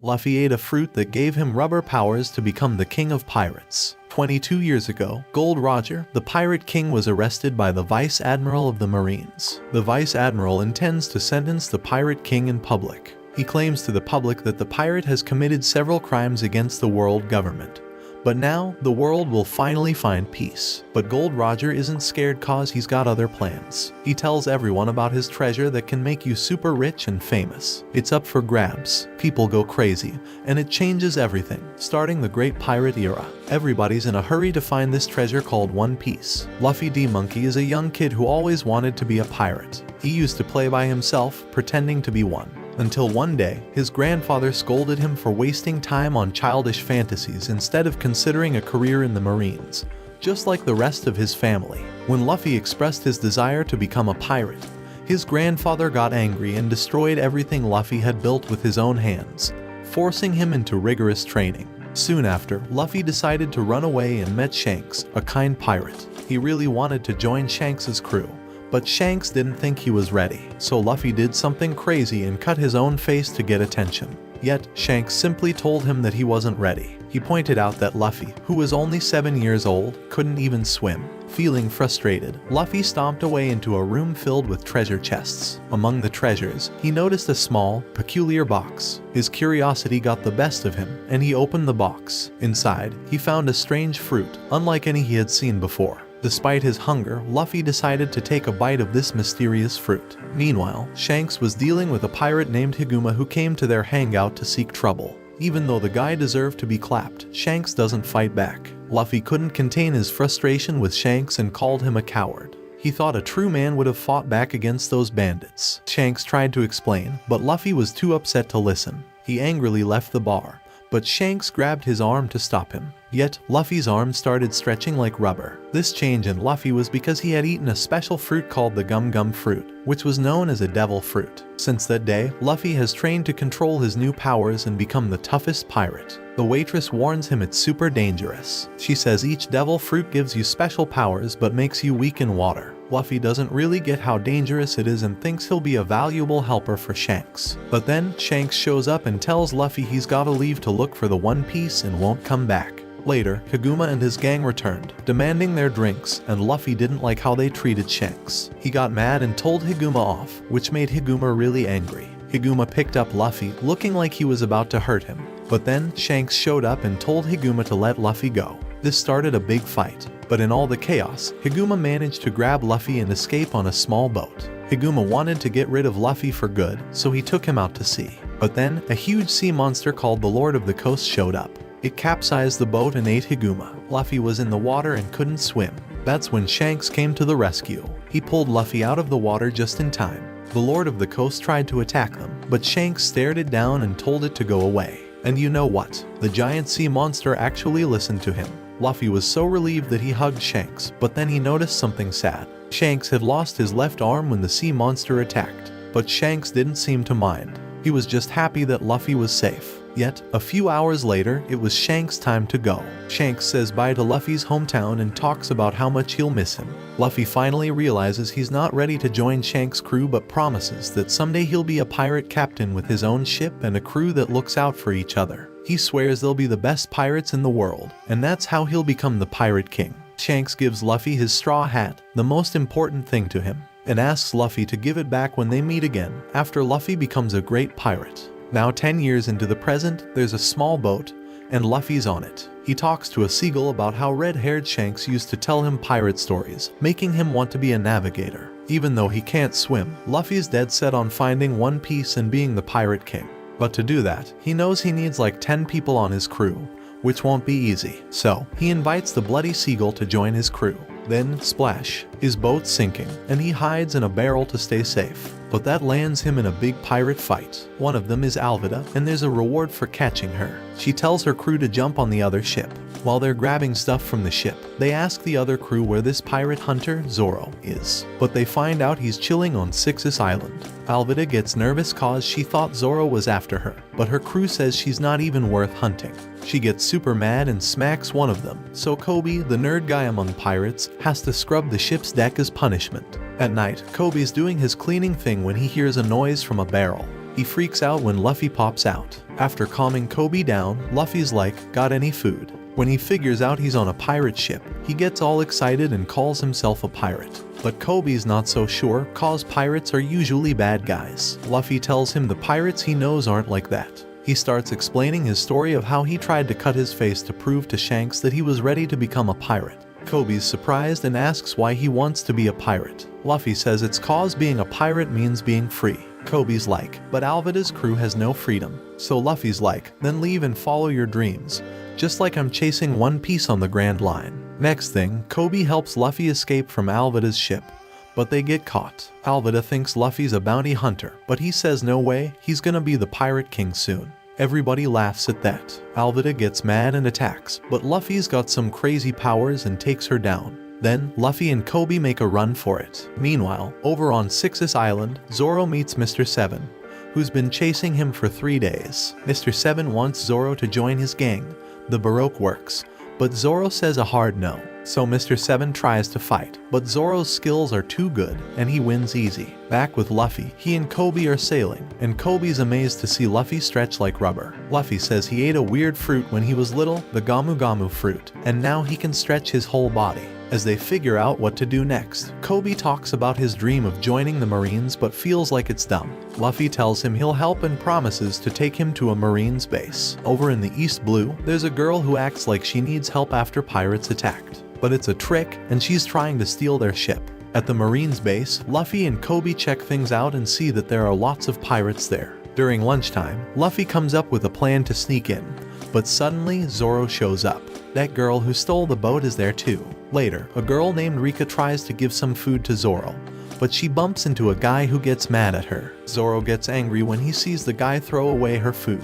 Luffy ate a fruit that gave him rubber powers to become the king of pirates. 22 years ago, Gold Roger, the pirate king, was arrested by the vice admiral of the Marines. The vice admiral intends to sentence the pirate king in public. He claims to the public that the pirate has committed several crimes against the world government. But now, the world will finally find peace. But Gold Roger isn't scared cause he's got other plans. He tells everyone about his treasure that can make you super rich and famous. It's up for grabs. People go crazy, and it changes everything, starting the Great Pirate Era. Everybody's in a hurry to find this treasure called One Piece. Luffy D. Monkey is a young kid who always wanted to be a pirate. He used to play by himself, pretending to be one. Until one day, his grandfather scolded him for wasting time on childish fantasies instead of considering a career in the Marines, just like the rest of his family. When Luffy expressed his desire to become a pirate, his grandfather got angry and destroyed everything Luffy had built with his own hands, forcing him into rigorous training. Soon after, Luffy decided to run away and met Shanks, a kind pirate. He really wanted to join Shanks's crew. But Shanks didn't think he was ready, so Luffy did something crazy and cut his own face to get attention. Yet, Shanks simply told him that he wasn't ready. He pointed out that Luffy, who was only 7 years old, couldn't even swim. Feeling frustrated, Luffy stomped away into a room filled with treasure chests. Among the treasures, he noticed a small, peculiar box. His curiosity got the best of him, and he opened the box. Inside, he found a strange fruit, unlike any he had seen before. Despite his hunger, Luffy decided to take a bite of this mysterious fruit. Meanwhile, Shanks was dealing with a pirate named Higuma who came to their hangout to seek trouble. Even though the guy deserved to be clapped, Shanks doesn't fight back. Luffy couldn't contain his frustration with Shanks and called him a coward. He thought a true man would have fought back against those bandits. Shanks tried to explain, but Luffy was too upset to listen. He angrily left the bar, but Shanks grabbed his arm to stop him. Yet, Luffy's arm started stretching like rubber. This change in Luffy was because he had eaten a special fruit called the Gum Gum fruit, which was known as a devil fruit. Since that day, Luffy has trained to control his new powers and become the toughest pirate. The waitress warns him it's super dangerous. She says each devil fruit gives you special powers but makes you weak in water. Luffy doesn't really get how dangerous it is and thinks he'll be a valuable helper for Shanks. But then, Shanks shows up and tells Luffy he's gotta leave to look for the One Piece and won't come back. Later, Higuma and his gang returned, demanding their drinks, and Luffy didn't like how they treated Shanks. He got mad and told Higuma off, which made Higuma really angry. Higuma picked up Luffy, looking like he was about to hurt him. But then, Shanks showed up and told Higuma to let Luffy go. This started a big fight, but in all the chaos, Higuma managed to grab Luffy and escape on a small boat. Higuma wanted to get rid of Luffy for good, so he took him out to sea. But then, a huge sea monster called the Lord of the Coast showed up. It capsized the boat and ate Higuma. Luffy was in the water and couldn't swim. That's when Shanks came to the rescue. He pulled Luffy out of the water just in time. The Lord of the Coast tried to attack them, but Shanks stared it down and told it to go away. And you know what? The giant sea monster actually listened to him. Luffy was so relieved that he hugged Shanks, but then he noticed something sad. Shanks had lost his left arm when the sea monster attacked, but Shanks didn't seem to mind. He was just happy that Luffy was safe. Yet, a few hours later, it was Shanks' time to go. Shanks says bye to Luffy's hometown and talks about how much he'll miss him. Luffy finally realizes he's not ready to join Shanks' crew but promises that someday he'll be a pirate captain with his own ship and a crew that looks out for each other. He swears they'll be the best pirates in the world, and that's how he'll become the Pirate King. Shanks gives Luffy his straw hat, the most important thing to him, and asks Luffy to give it back when they meet again, after Luffy becomes a great pirate. Now 10 years into the present, there's a small boat, and Luffy's on it. He talks to a seagull about how red-haired Shanks used to tell him pirate stories, making him want to be a navigator. Even though he can't swim, Luffy's dead set on finding One Piece and being the Pirate King. But to do that, he knows he needs like 10 people on his crew, which won't be easy. So, he invites the bloody seagull to join his crew. Then, splash, his boat's sinking, and he hides in a barrel to stay safe. But that lands him in a big pirate fight. One of them is Alvida, and there's a reward for catching her. She tells her crew to jump on the other ship. While they're grabbing stuff from the ship, they ask the other crew where this pirate hunter, Zoro, is. But they find out he's chilling on Sixus Island. Alvida gets nervous cause she thought Zoro was after her, but her crew says she's not even worth hunting. She gets super mad and smacks one of them, so Kobe, the nerd guy among pirates, has to scrub the ship's deck as punishment. At night, Kobe's doing his cleaning thing when he hears a noise from a barrel. He freaks out when Luffy pops out. After calming Kobe down, Luffy's like, "Got any food?" When he figures out he's on a pirate ship, he gets all excited and calls himself a pirate. But Kobe's not so sure, cause pirates are usually bad guys. Luffy tells him the pirates he knows aren't like that. He starts explaining his story of how he tried to cut his face to prove to Shanks that he was ready to become a pirate. Kobe's surprised and asks why he wants to be a pirate. Luffy says it's cause being a pirate means being free. Kobe's like, "But Alvida's crew has no freedom." So Luffy's like, "Then leave and follow your dreams. Just like I'm chasing One Piece on the Grand Line." Next thing, Kobe helps Luffy escape from Alvida's ship, but they get caught. Alvida thinks Luffy's a bounty hunter, but he says no way, he's gonna be the Pirate King soon. Everybody laughs at that. Alvida gets mad and attacks, but Luffy's got some crazy powers and takes her down. Then, Luffy and Kobe make a run for it. Meanwhile, over on Sixus Island, Zoro meets Mr. 7, who's been chasing him for 3 days. Mr. 7 wants Zoro to join his gang, the Baroque Works, but Zoro says a hard no. So Mr. 7 tries to fight, but Zoro's skills are too good, and he wins easy. Back with Luffy, he and Kobe are sailing, and Kobe's amazed to see Luffy stretch like rubber. Luffy says he ate a weird fruit when he was little, the Gamu Gamu fruit, and now he can stretch his whole body. As they figure out what to do next, Kobe talks about his dream of joining the Marines but feels like it's dumb. Luffy tells him he'll help and promises to take him to a Marines base. Over in the East Blue, there's a girl who acts like she needs help after pirates attacked. But it's a trick, and she's trying to steal their ship. At the Marines base, Luffy and Kobe check things out and see that there are lots of pirates there. During lunchtime, Luffy comes up with a plan to sneak in, but suddenly Zoro shows up. That girl who stole the boat is there too. Later, a girl named Rika tries to give some food to Zoro, but she bumps into a guy who gets mad at her. Zoro gets angry when he sees the guy throw away her food,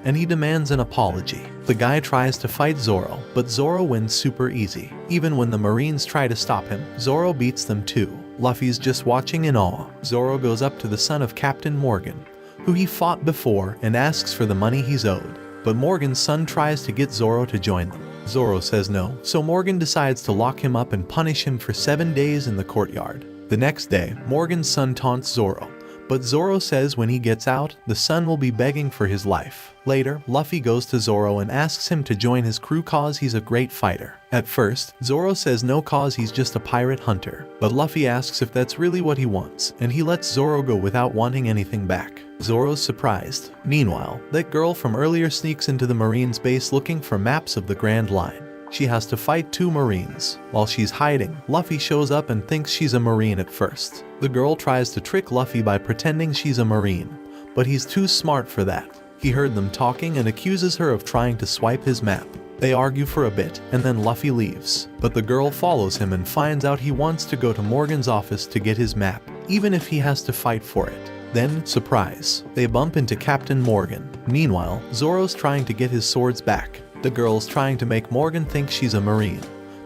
and he demands an apology. The guy tries to fight Zoro, but Zoro wins super easy. Even when the Marines try to stop him, Zoro beats them too. Luffy's just watching in awe. Zoro goes up to the son of Captain Morgan, who he fought before, and asks for the money he's owed. But Morgan's son tries to get Zoro to join them. Zoro says no, so Morgan decides to lock him up and punish him for 7 days in the courtyard. The next day, Morgan's son taunts Zoro, but Zoro says when he gets out, the son will be begging for his life. Later, Luffy goes to Zoro and asks him to join his crew cause he's a great fighter. At first, Zoro says no cause he's just a pirate hunter, but Luffy asks if that's really what he wants, and he lets Zoro go without wanting anything back. Zoro's surprised. Meanwhile, that girl from earlier sneaks into the Marines base looking for maps of the Grand Line. She has to fight 2 Marines. While she's hiding, Luffy shows up and thinks she's a Marine at first. The girl tries to trick Luffy by pretending she's a Marine, but he's too smart for that. He heard them talking and accuses her of trying to swipe his map. They argue for a bit, and then Luffy leaves. But the girl follows him and finds out he wants to go to Morgan's office to get his map, even if he has to fight for it. Then, surprise, they bump into Captain Morgan. Meanwhile, Zoro's trying to get his swords back. The girl's trying to make Morgan think she's a Marine,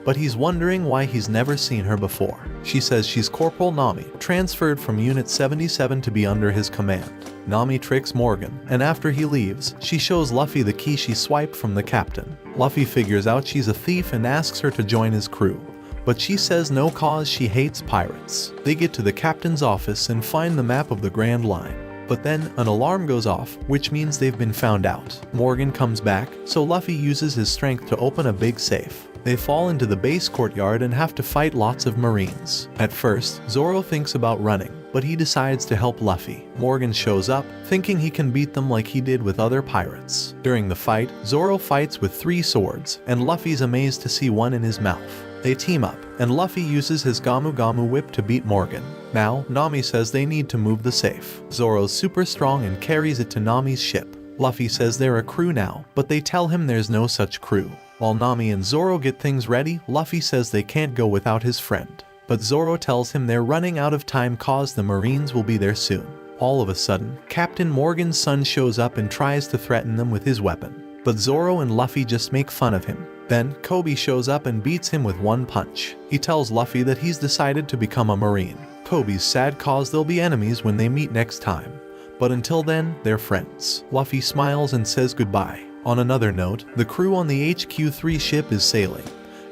but he's wondering why he's never seen her before. She says she's Corporal Nami, transferred from Unit 77 to be under his command. Nami tricks Morgan, and after he leaves, she shows Luffy the key she swiped from the captain. Luffy figures out she's a thief and asks her to join his crew, but she says no cause she hates pirates. They get to the captain's office and find the map of the Grand Line. But then, an alarm goes off, which means they've been found out. Morgan comes back, so Luffy uses his strength to open a big safe. They fall into the base courtyard and have to fight lots of Marines. At first, Zoro thinks about running, but he decides to help Luffy. Morgan shows up, thinking he can beat them like he did with other pirates. During the fight, Zoro fights with 3 swords, and Luffy's amazed to see one in his mouth. They team up, and Luffy uses his Gamu Gamu whip to beat Morgan. Now, Nami says they need to move the safe. Zoro's super strong and carries it to Nami's ship. Luffy says they're a crew now, but they tell him there's no such crew. While Nami and Zoro get things ready, Luffy says they can't go without his friend. But Zoro tells him they're running out of time cause the Marines will be there soon. All of a sudden, Captain Morgan's son shows up and tries to threaten them with his weapon. But Zoro and Luffy just make fun of him. Then, Kobe shows up and beats him with 1 punch. He tells Luffy that he's decided to become a Marine. Kobe's sad cause they'll be enemies when they meet next time. But until then, they're friends. Luffy smiles and says goodbye. On another note, the crew on the HQ-3 ship is sailing,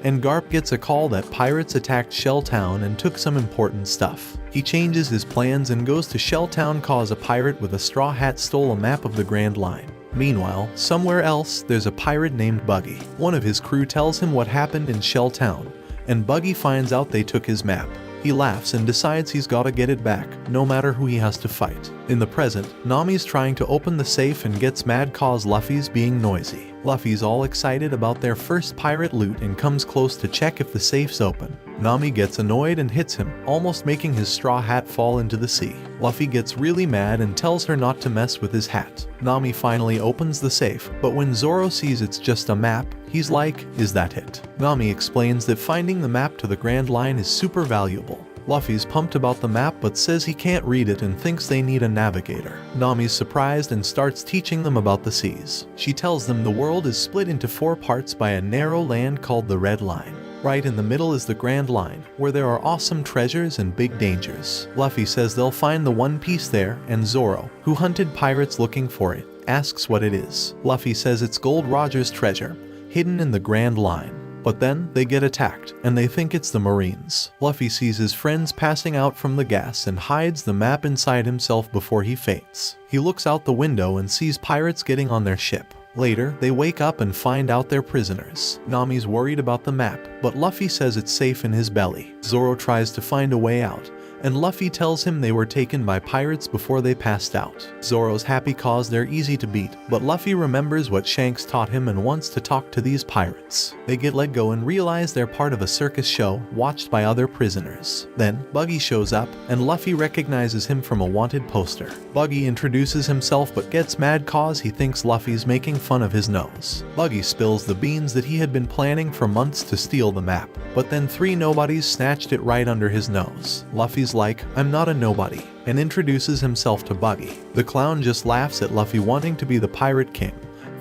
and Garp gets a call that pirates attacked Shell Town and took some important stuff. He changes his plans and goes to Shell Town cause a pirate with a straw hat stole a map of the Grand Line. Meanwhile, somewhere else, there's a pirate named Buggy. One of his crew tells him what happened in Shell Town, and Buggy finds out they took his map. He laughs and decides he's gotta get it back, no matter who he has to fight. In the present, Nami's trying to open the safe and gets mad cause Luffy's being noisy. Luffy's all excited about their first pirate loot and comes close to check if the safe's open. Nami gets annoyed and hits him, almost making his straw hat fall into the sea. Luffy gets really mad and tells her not to mess with his hat. Nami finally opens the safe, but when Zoro sees it's just a map, he's like, "Is that it?" Nami explains that finding the map to the Grand Line is super valuable. Luffy's pumped about the map but says he can't read it and thinks they need a navigator. Nami's surprised and starts teaching them about the seas. She tells them the world is split into 4 parts by a narrow land called the Red Line. Right in the middle is the Grand Line, where there are awesome treasures and big dangers. Luffy says they'll find the One Piece there, and Zoro, who hunted pirates looking for it, asks what it is. Luffy says it's Gold Roger's treasure, hidden in the Grand Line. But then, they get attacked, and they think it's the Marines. Luffy sees his friends passing out from the gas and hides the map inside himself before he faints. He looks out the window and sees pirates getting on their ship. Later, they wake up and find out they're prisoners. Nami's worried about the map, but Luffy says it's safe in his belly. Zoro tries to find a way out, and Luffy tells him they were taken by pirates before they passed out. Zoro's happy cause they're easy to beat, but Luffy remembers what Shanks taught him and wants to talk to these pirates. They get let go and realize they're part of a circus show, watched by other prisoners. Then, Buggy shows up, and Luffy recognizes him from a wanted poster. Buggy introduces himself but gets mad cause he thinks Luffy's making fun of his nose. Buggy spills the beans that he had been planning for months to steal the map, but then 3 nobodies snatched it right under his nose. Luffy's like, "I'm not a nobody," and introduces himself to Buggy. The clown just laughs at Luffy wanting to be the Pirate King,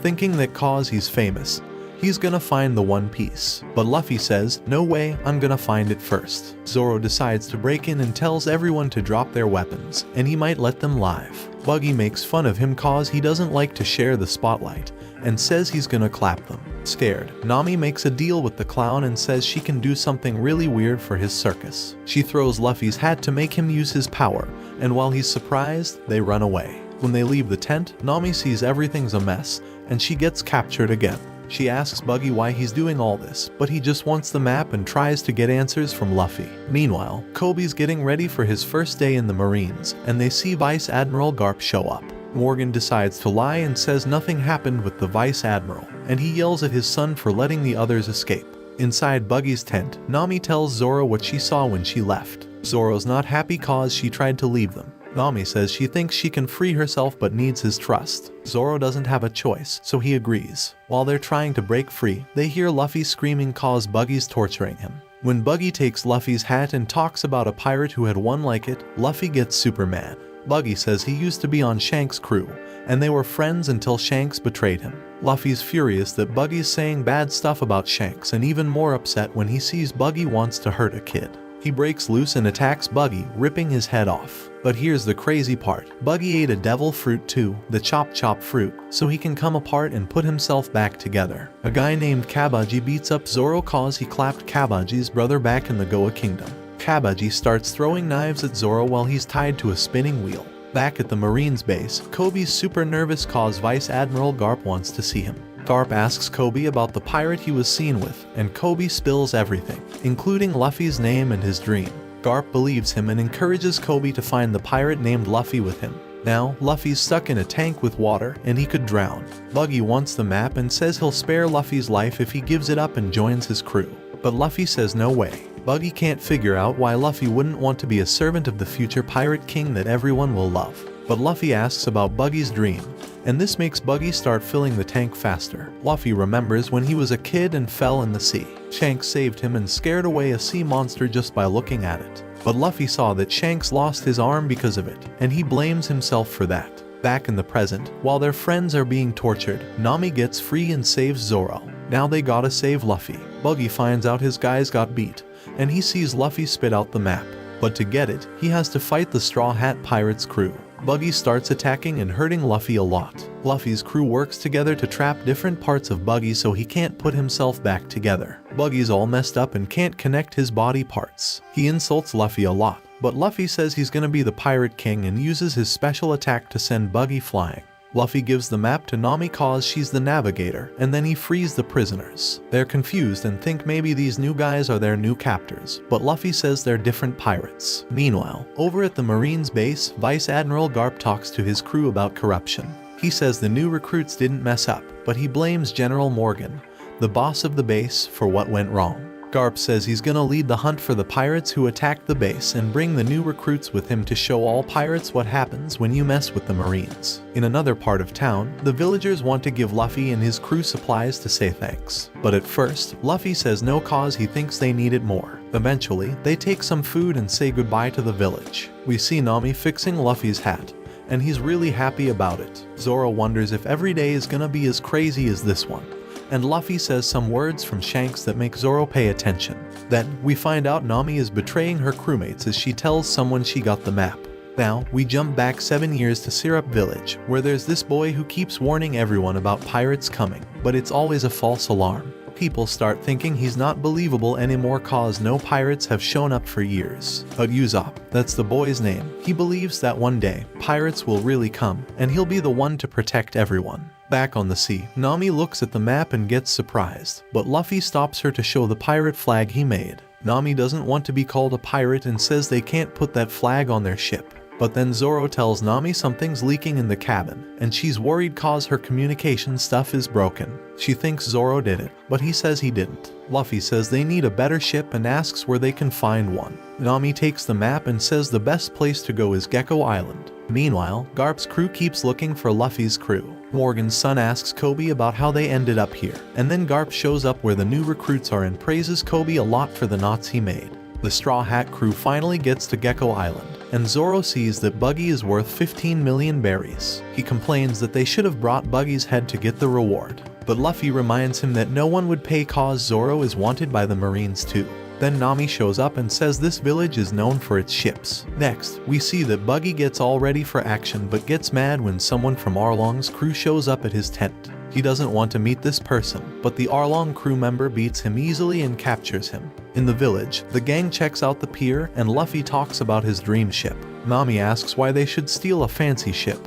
thinking that cause he's famous, he's gonna find the One Piece. But Luffy says, "No way, I'm gonna find it first." Zoro decides to break in and tells everyone to drop their weapons, and he might let them live. Buggy makes fun of him cause he doesn't like to share the spotlight, and says he's gonna clap them. Scared, Nami makes a deal with the clown and says she can do something really weird for his circus. She throws Luffy's hat to make him use his power, and while he's surprised, they run away. When they leave the tent, Nami sees everything's a mess, and she gets captured again. She asks Buggy why he's doing all this, but he just wants the map and tries to get answers from Luffy. Meanwhile, Kobe's getting ready for his first day in the Marines, and they see Vice Admiral Garp show up. Morgan decides to lie and says nothing happened with the Vice Admiral, and he yells at his son for letting the others escape. Inside Buggy's tent, Nami tells Zoro what she saw when she left. Zoro's not happy cause she tried to leave them. Nami says she thinks she can free herself but needs his trust. Zoro doesn't have a choice, so he agrees. While they're trying to break free, they hear Luffy screaming cause Buggy's torturing him. When Buggy takes Luffy's hat and talks about a pirate who had one like it, Luffy gets super mad. Buggy says he used to be on Shanks' crew, and they were friends until Shanks betrayed him. Luffy's furious that Buggy's saying bad stuff about Shanks and even more upset when he sees Buggy wants to hurt a kid. He breaks loose and attacks Buggy, ripping his head off. But here's the crazy part. Buggy ate a devil fruit too, the chop fruit, so he can come apart and put himself back together. A guy named Kabaji beats up Zoro cause he clapped Kabaji's brother back in the Goa Kingdom. Kabaji starts throwing knives at Zoro while he's tied to a spinning wheel. Back at the Marines base, Kobe's super nervous cause Vice Admiral Garp wants to see him. Garp asks Kobe about the pirate he was seen with, and Kobe spills everything, including Luffy's name and his dream. Garp believes him and encourages Kobe to find the pirate named Luffy with him. Now, Luffy's stuck in a tank with water, and he could drown. Buggy wants the map and says he'll spare Luffy's life if he gives it up and joins his crew. But Luffy says no way. Buggy can't figure out why Luffy wouldn't want to be a servant of the future Pirate King that everyone will love. But Luffy asks about Buggy's dream, and this makes Buggy start filling the tank faster. Luffy remembers when he was a kid and fell in the sea. Shanks saved him and scared away a sea monster just by looking at it. But Luffy saw that Shanks lost his arm because of it, and he blames himself for that. Back in the present, while their friends are being tortured, Nami gets free and saves Zoro. Now they gotta save Luffy. Buggy finds out his guys got beat, and he sees Luffy spit out the map. But to get it, he has to fight the Straw Hat Pirates crew. Buggy starts attacking and hurting Luffy a lot. Luffy's crew works together to trap different parts of Buggy so he can't put himself back together. Buggy's all messed up and can't connect his body parts. He insults Luffy a lot, but Luffy says he's gonna be the Pirate King and uses his special attack to send Buggy flying. Luffy gives the map to Nami cause she's the navigator, and then he frees the prisoners. They're confused and think maybe these new guys are their new captors, but Luffy says they're different pirates. Meanwhile, over at the Marines base, Vice Admiral Garp talks to his crew about corruption. He says the new recruits didn't mess up, but he blames General Morgan, the boss of the base, for what went wrong. Garp says he's gonna lead the hunt for the pirates who attacked the base and bring the new recruits with him to show all pirates what happens when you mess with the Marines. In another part of town, the villagers want to give Luffy and his crew supplies to say thanks. But at first, Luffy says no cause he thinks they need it more. Eventually, they take some food and say goodbye to the village. We see Nami fixing Luffy's hat, and he's really happy about it. Zoro wonders if every day is gonna be as crazy as this one, and Luffy says some words from Shanks that make Zoro pay attention. Then, we find out Nami is betraying her crewmates as she tells someone she got the map. Now, we jump back 7 years to Syrup Village, where there's this boy who keeps warning everyone about pirates coming, but it's always a false alarm. People start thinking he's not believable anymore cause no pirates have shown up for years. But Usopp, that's the boy's name, he believes that one day, pirates will really come, and he'll be the one to protect everyone. Back on the sea, Nami looks at the map and gets surprised, but Luffy stops her to show the pirate flag he made. Nami doesn't want to be called a pirate and says they can't put that flag on their ship. But then Zoro tells Nami something's leaking in the cabin, and she's worried cause her communication stuff is broken. She thinks Zoro did it, but he says he didn't. Luffy says they need a better ship and asks where they can find one. Nami takes the map and says the best place to go is Gecko Island. Meanwhile, Garp's crew keeps looking for Luffy's crew. Morgan's son asks Kobe about how they ended up here, and then Garp shows up where the new recruits are and praises Kobe a lot for the knots he made. The Straw Hat crew finally gets to Gecko Island, and Zoro sees that Buggy is worth 15 million berries. He complains that they should have brought Buggy's head to get the reward, but Luffy reminds him that no one would pay cause Zoro is wanted by the Marines too. Then Nami shows up and says this village is known for its ships. Next, we see that Buggy gets all ready for action but gets mad when someone from Arlong's crew shows up at his tent. He doesn't want to meet this person, but the Arlong crew member beats him easily and captures him. In the village, the gang checks out the pier and Luffy talks about his dream ship. Nami asks why they should steal a fancy ship,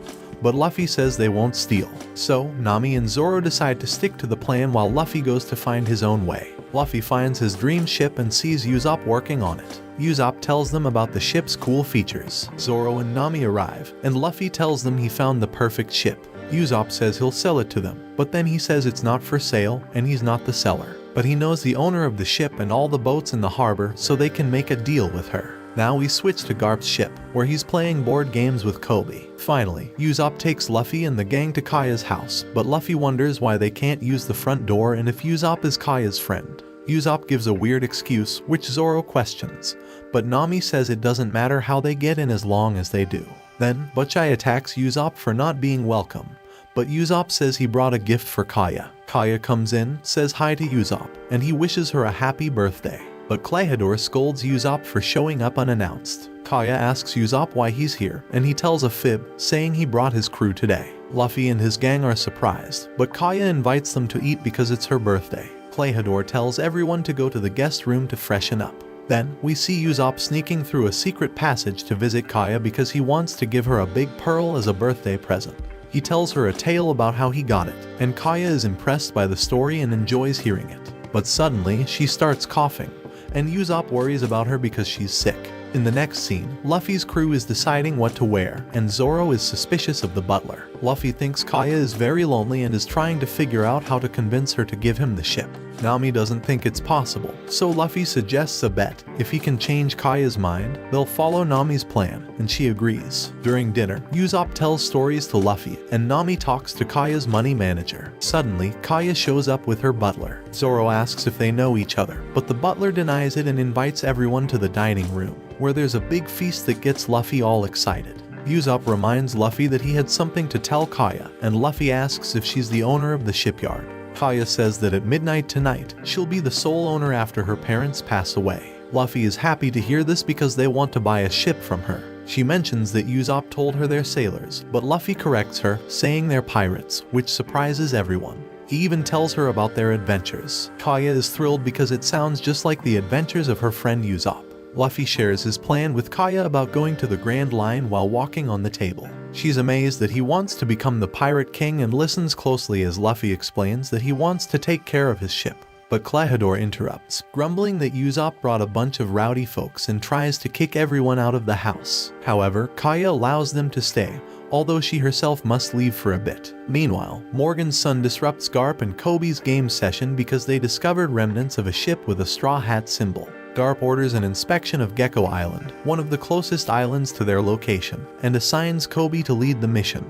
but Luffy says they won't steal. So, Nami and Zoro decide to stick to the plan while Luffy goes to find his own way. Luffy finds his dream ship and sees Usopp working on it. Usopp tells them about the ship's cool features. Zoro and Nami arrive, and Luffy tells them he found the perfect ship. Usopp says he'll sell it to them, but then he says it's not for sale and he's not the seller. But he knows the owner of the ship and all the boats in the harbor so they can make a deal with her. Now we switch to Garp's ship, where he's playing board games with Kobe. Finally, Usopp takes Luffy and the gang to Kaya's house, but Luffy wonders why they can't use the front door and if Usopp is Kaya's friend. Usopp gives a weird excuse, which Zoro questions, but Nami says it doesn't matter how they get in as long as they do. Then, Butchai attacks Usopp for not being welcome, but Usopp says he brought a gift for Kaya. Kaya comes in, says hi to Usopp, and he wishes her a happy birthday. But Clayhador scolds Usopp for showing up unannounced. Kaya asks Usopp why he's here, and he tells a fib, saying he brought his crew today. Luffy and his gang are surprised, but Kaya invites them to eat because it's her birthday. Clayhador tells everyone to go to the guest room to freshen up. Then, we see Usopp sneaking through a secret passage to visit Kaya because he wants to give her a big pearl as a birthday present. He tells her a tale about how he got it, and Kaya is impressed by the story and enjoys hearing it. But suddenly, she starts coughing, and Usopp worries about her because she's sick. In the next scene, Luffy's crew is deciding what to wear, and Zoro is suspicious of the butler. Luffy thinks Kaya is very lonely and is trying to figure out how to convince her to give him the ship. Nami doesn't think it's possible, so Luffy suggests a bet. If he can change Kaya's mind, they'll follow Nami's plan, and she agrees. During dinner, Usopp tells stories to Luffy, and Nami talks to Kaya's money manager. Suddenly, Kaya shows up with her butler. Zoro asks if they know each other, but the butler denies it and invites everyone to the dining room, where there's a big feast that gets Luffy all excited. Usopp reminds Luffy that he had something to tell Kaya, and Luffy asks if she's the owner of the shipyard. Kaya says that at midnight tonight, she'll be the sole owner after her parents pass away. Luffy is happy to hear this because they want to buy a ship from her. She mentions that Usopp told her they're sailors, but Luffy corrects her, saying they're pirates, which surprises everyone. He even tells her about their adventures. Kaya is thrilled because it sounds just like the adventures of her friend Usopp. Luffy shares his plan with Kaya about going to the Grand Line while walking on the table. She's amazed that he wants to become the Pirate King and listens closely as Luffy explains that he wants to take care of his ship. But Klahadore interrupts, grumbling that Usopp brought a bunch of rowdy folks and tries to kick everyone out of the house. However, Kaya allows them to stay, although she herself must leave for a bit. Meanwhile, Morgan's son disrupts Garp and Kobe's game session because they discovered remnants of a ship with a straw hat symbol. Garp orders an inspection of Gecko Island, one of the closest islands to their location, and assigns Kobe to lead the mission,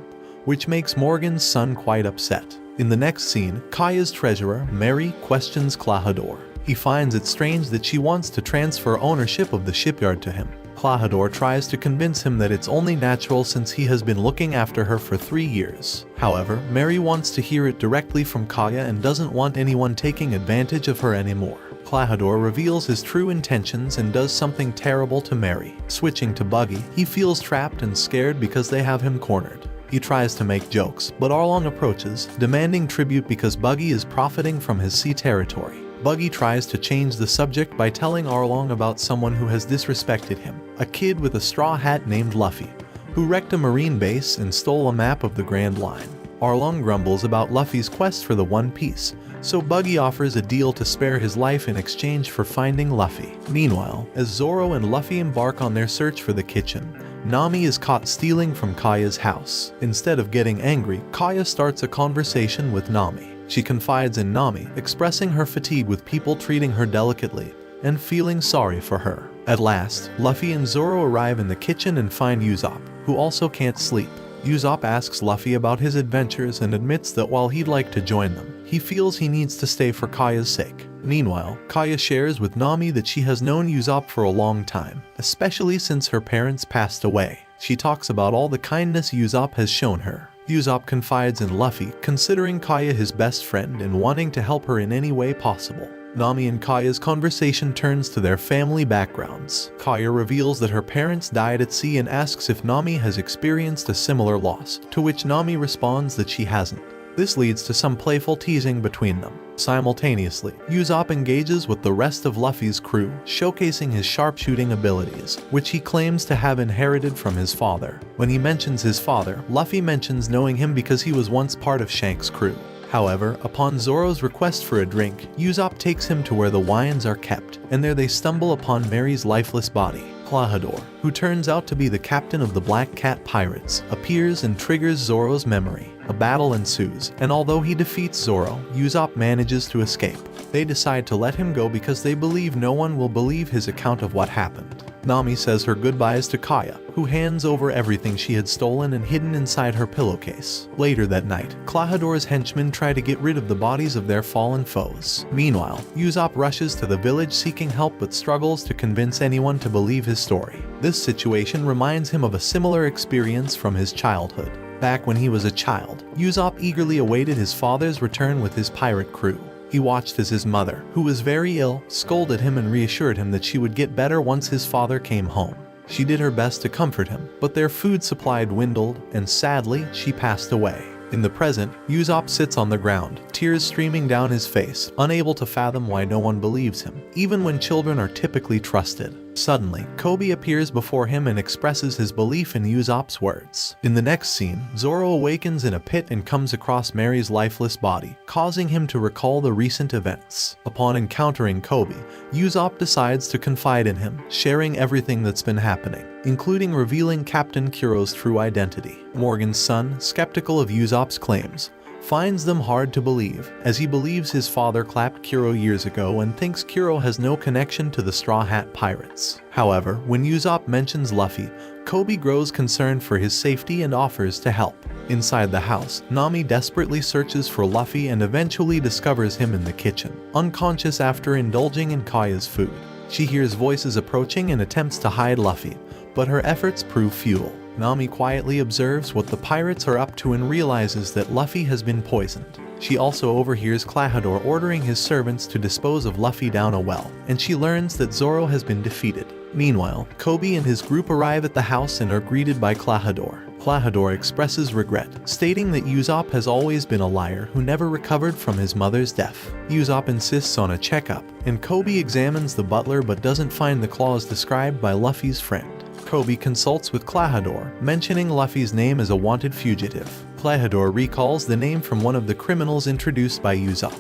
which makes Morgan's son quite upset. In the next scene, Kaya's treasurer, Mary, questions Klahadore. He finds it strange that she wants to transfer ownership of the shipyard to him. Klahadore tries to convince him that it's only natural since he has been looking after her for 3 years. However, Mary wants to hear it directly from Kaya and doesn't want anyone taking advantage of her anymore. Klahadore reveals his true intentions and does something terrible to Mary. Switching to Buggy, he feels trapped and scared because they have him cornered. He tries to make jokes, but Arlong approaches, demanding tribute because Buggy is profiting from his sea territory. Buggy tries to change the subject by telling Arlong about someone who has disrespected him, a kid with a straw hat named Luffy, who wrecked a marine base and stole a map of the Grand Line. Arlong grumbles about Luffy's quest for the One Piece, so Buggy offers a deal to spare his life in exchange for finding Luffy. Meanwhile, as Zoro and Luffy embark on their search for the kitchen, Nami is caught stealing from Kaya's house. Instead of getting angry, Kaya starts a conversation with Nami. She confides in Nami, expressing her fatigue with people treating her delicately and feeling sorry for her. At last, Luffy and Zoro arrive in the kitchen and find Usopp, who also can't sleep. Usopp asks Luffy about his adventures and admits that while he'd like to join them, he feels he needs to stay for Kaya's sake. Meanwhile, Kaya shares with Nami that she has known Usopp for a long time, especially since her parents passed away. She talks about all the kindness Usopp has shown her. Usopp confides in Luffy, considering Kaya his best friend and wanting to help her in any way possible. Nami and Kaya's conversation turns to their family backgrounds. Kaya reveals that her parents died at sea and asks if Nami has experienced a similar loss, to which Nami responds that she hasn't. This leads to some playful teasing between them. Simultaneously, Usopp engages with the rest of Luffy's crew, showcasing his sharpshooting abilities, which he claims to have inherited from his father. When he mentions his father, Luffy mentions knowing him because he was once part of Shanks' crew. However, upon Zoro's request for a drink, Usopp takes him to where the wines are kept, and there they stumble upon Mary's lifeless body. Klahadore, who turns out to be the captain of the Black Cat Pirates, appears and triggers Zoro's memory. A battle ensues, and although he defeats Zoro, Usopp manages to escape. They decide to let him go because they believe no one will believe his account of what happened. Nami says her goodbyes to Kaya, who hands over everything she had stolen and hidden inside her pillowcase. Later that night, Klahadore's henchmen try to get rid of the bodies of their fallen foes. Meanwhile, Usopp rushes to the village seeking help but struggles to convince anyone to believe his story. This situation reminds him of a similar experience from his childhood. Back when he was a child, Usopp eagerly awaited his father's return with his pirate crew. He watched as his mother, who was very ill, scolded him and reassured him that she would get better once his father came home. She did her best to comfort him, but their food supply dwindled, and sadly, she passed away. In the present, Usopp sits on the ground, tears streaming down his face, unable to fathom why no one believes him, even when children are typically trusted. Suddenly, Kobe appears before him and expresses his belief in Usopp's words. In the next scene, Zoro awakens in a pit and comes across Mary's lifeless body, causing him to recall the recent events. Upon encountering Kobe, Usopp decides to confide in him, sharing everything that's been happening, including revealing Captain Kuro's true identity. Morgan's son, skeptical of Usopp's claims, finds them hard to believe, as he believes his father clapped Kuro years ago and thinks Kuro has no connection to the Straw Hat Pirates. However, when Usopp mentions Luffy, Kobe grows concerned for his safety and offers to help. Inside the house, Nami desperately searches for Luffy and eventually discovers him in the kitchen, unconscious after indulging in Kaya's food. She hears voices approaching and attempts to hide Luffy, but her efforts prove futile. Nami quietly observes what the pirates are up to and realizes that Luffy has been poisoned. She also overhears Klahadore ordering his servants to dispose of Luffy down a well, and she learns that Zoro has been defeated. Meanwhile, Kobe and his group arrive at the house and are greeted by Klahadore. Klahadore expresses regret, stating that Usopp has always been a liar who never recovered from his mother's death. Usopp insists on a checkup, and Kobe examines the butler but doesn't find the claws described by Luffy's friend. Kobe consults with Klahadore, mentioning Luffy's name as a wanted fugitive. Klahadore recalls the name from one of the criminals introduced by Usopp,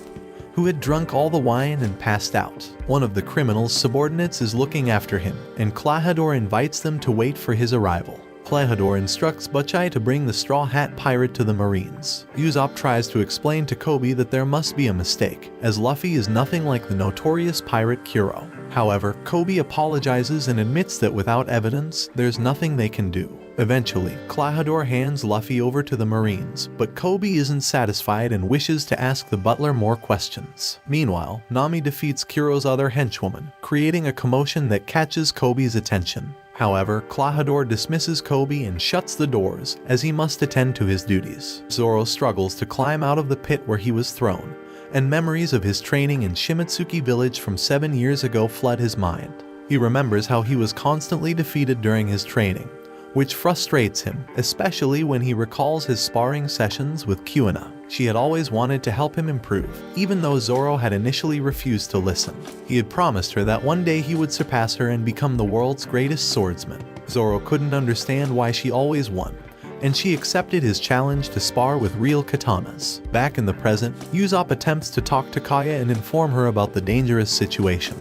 who had drunk all the wine and passed out. One of the criminal's subordinates is looking after him, and Klahadore invites them to wait for his arrival. Klahadore instructs Butchai to bring the Straw Hat Pirate to the Marines. Usopp tries to explain to Kobe that there must be a mistake, as Luffy is nothing like the notorious pirate Kuro. However, Kobe apologizes and admits that without evidence, there's nothing they can do. Eventually, Klahadore hands Luffy over to the Marines, but Kobe isn't satisfied and wishes to ask the butler more questions. Meanwhile, Nami defeats Kuro's other henchwoman, creating a commotion that catches Kobe's attention. However, Klahadore dismisses Kobe and shuts the doors, as he must attend to his duties. Zoro struggles to climb out of the pit where he was thrown, and memories of his training in Shimotsuki village from 7 years ago flood his mind. He remembers how he was constantly defeated during his training, which frustrates him, especially when he recalls his sparring sessions with Kuina. She had always wanted to help him improve, even though Zoro had initially refused to listen. He had promised her that one day he would surpass her and become the world's greatest swordsman. Zoro couldn't understand why she always won, and she accepted his challenge to spar with real katanas. Back in the present, Usopp attempts to talk to Kaya and inform her about the dangerous situation,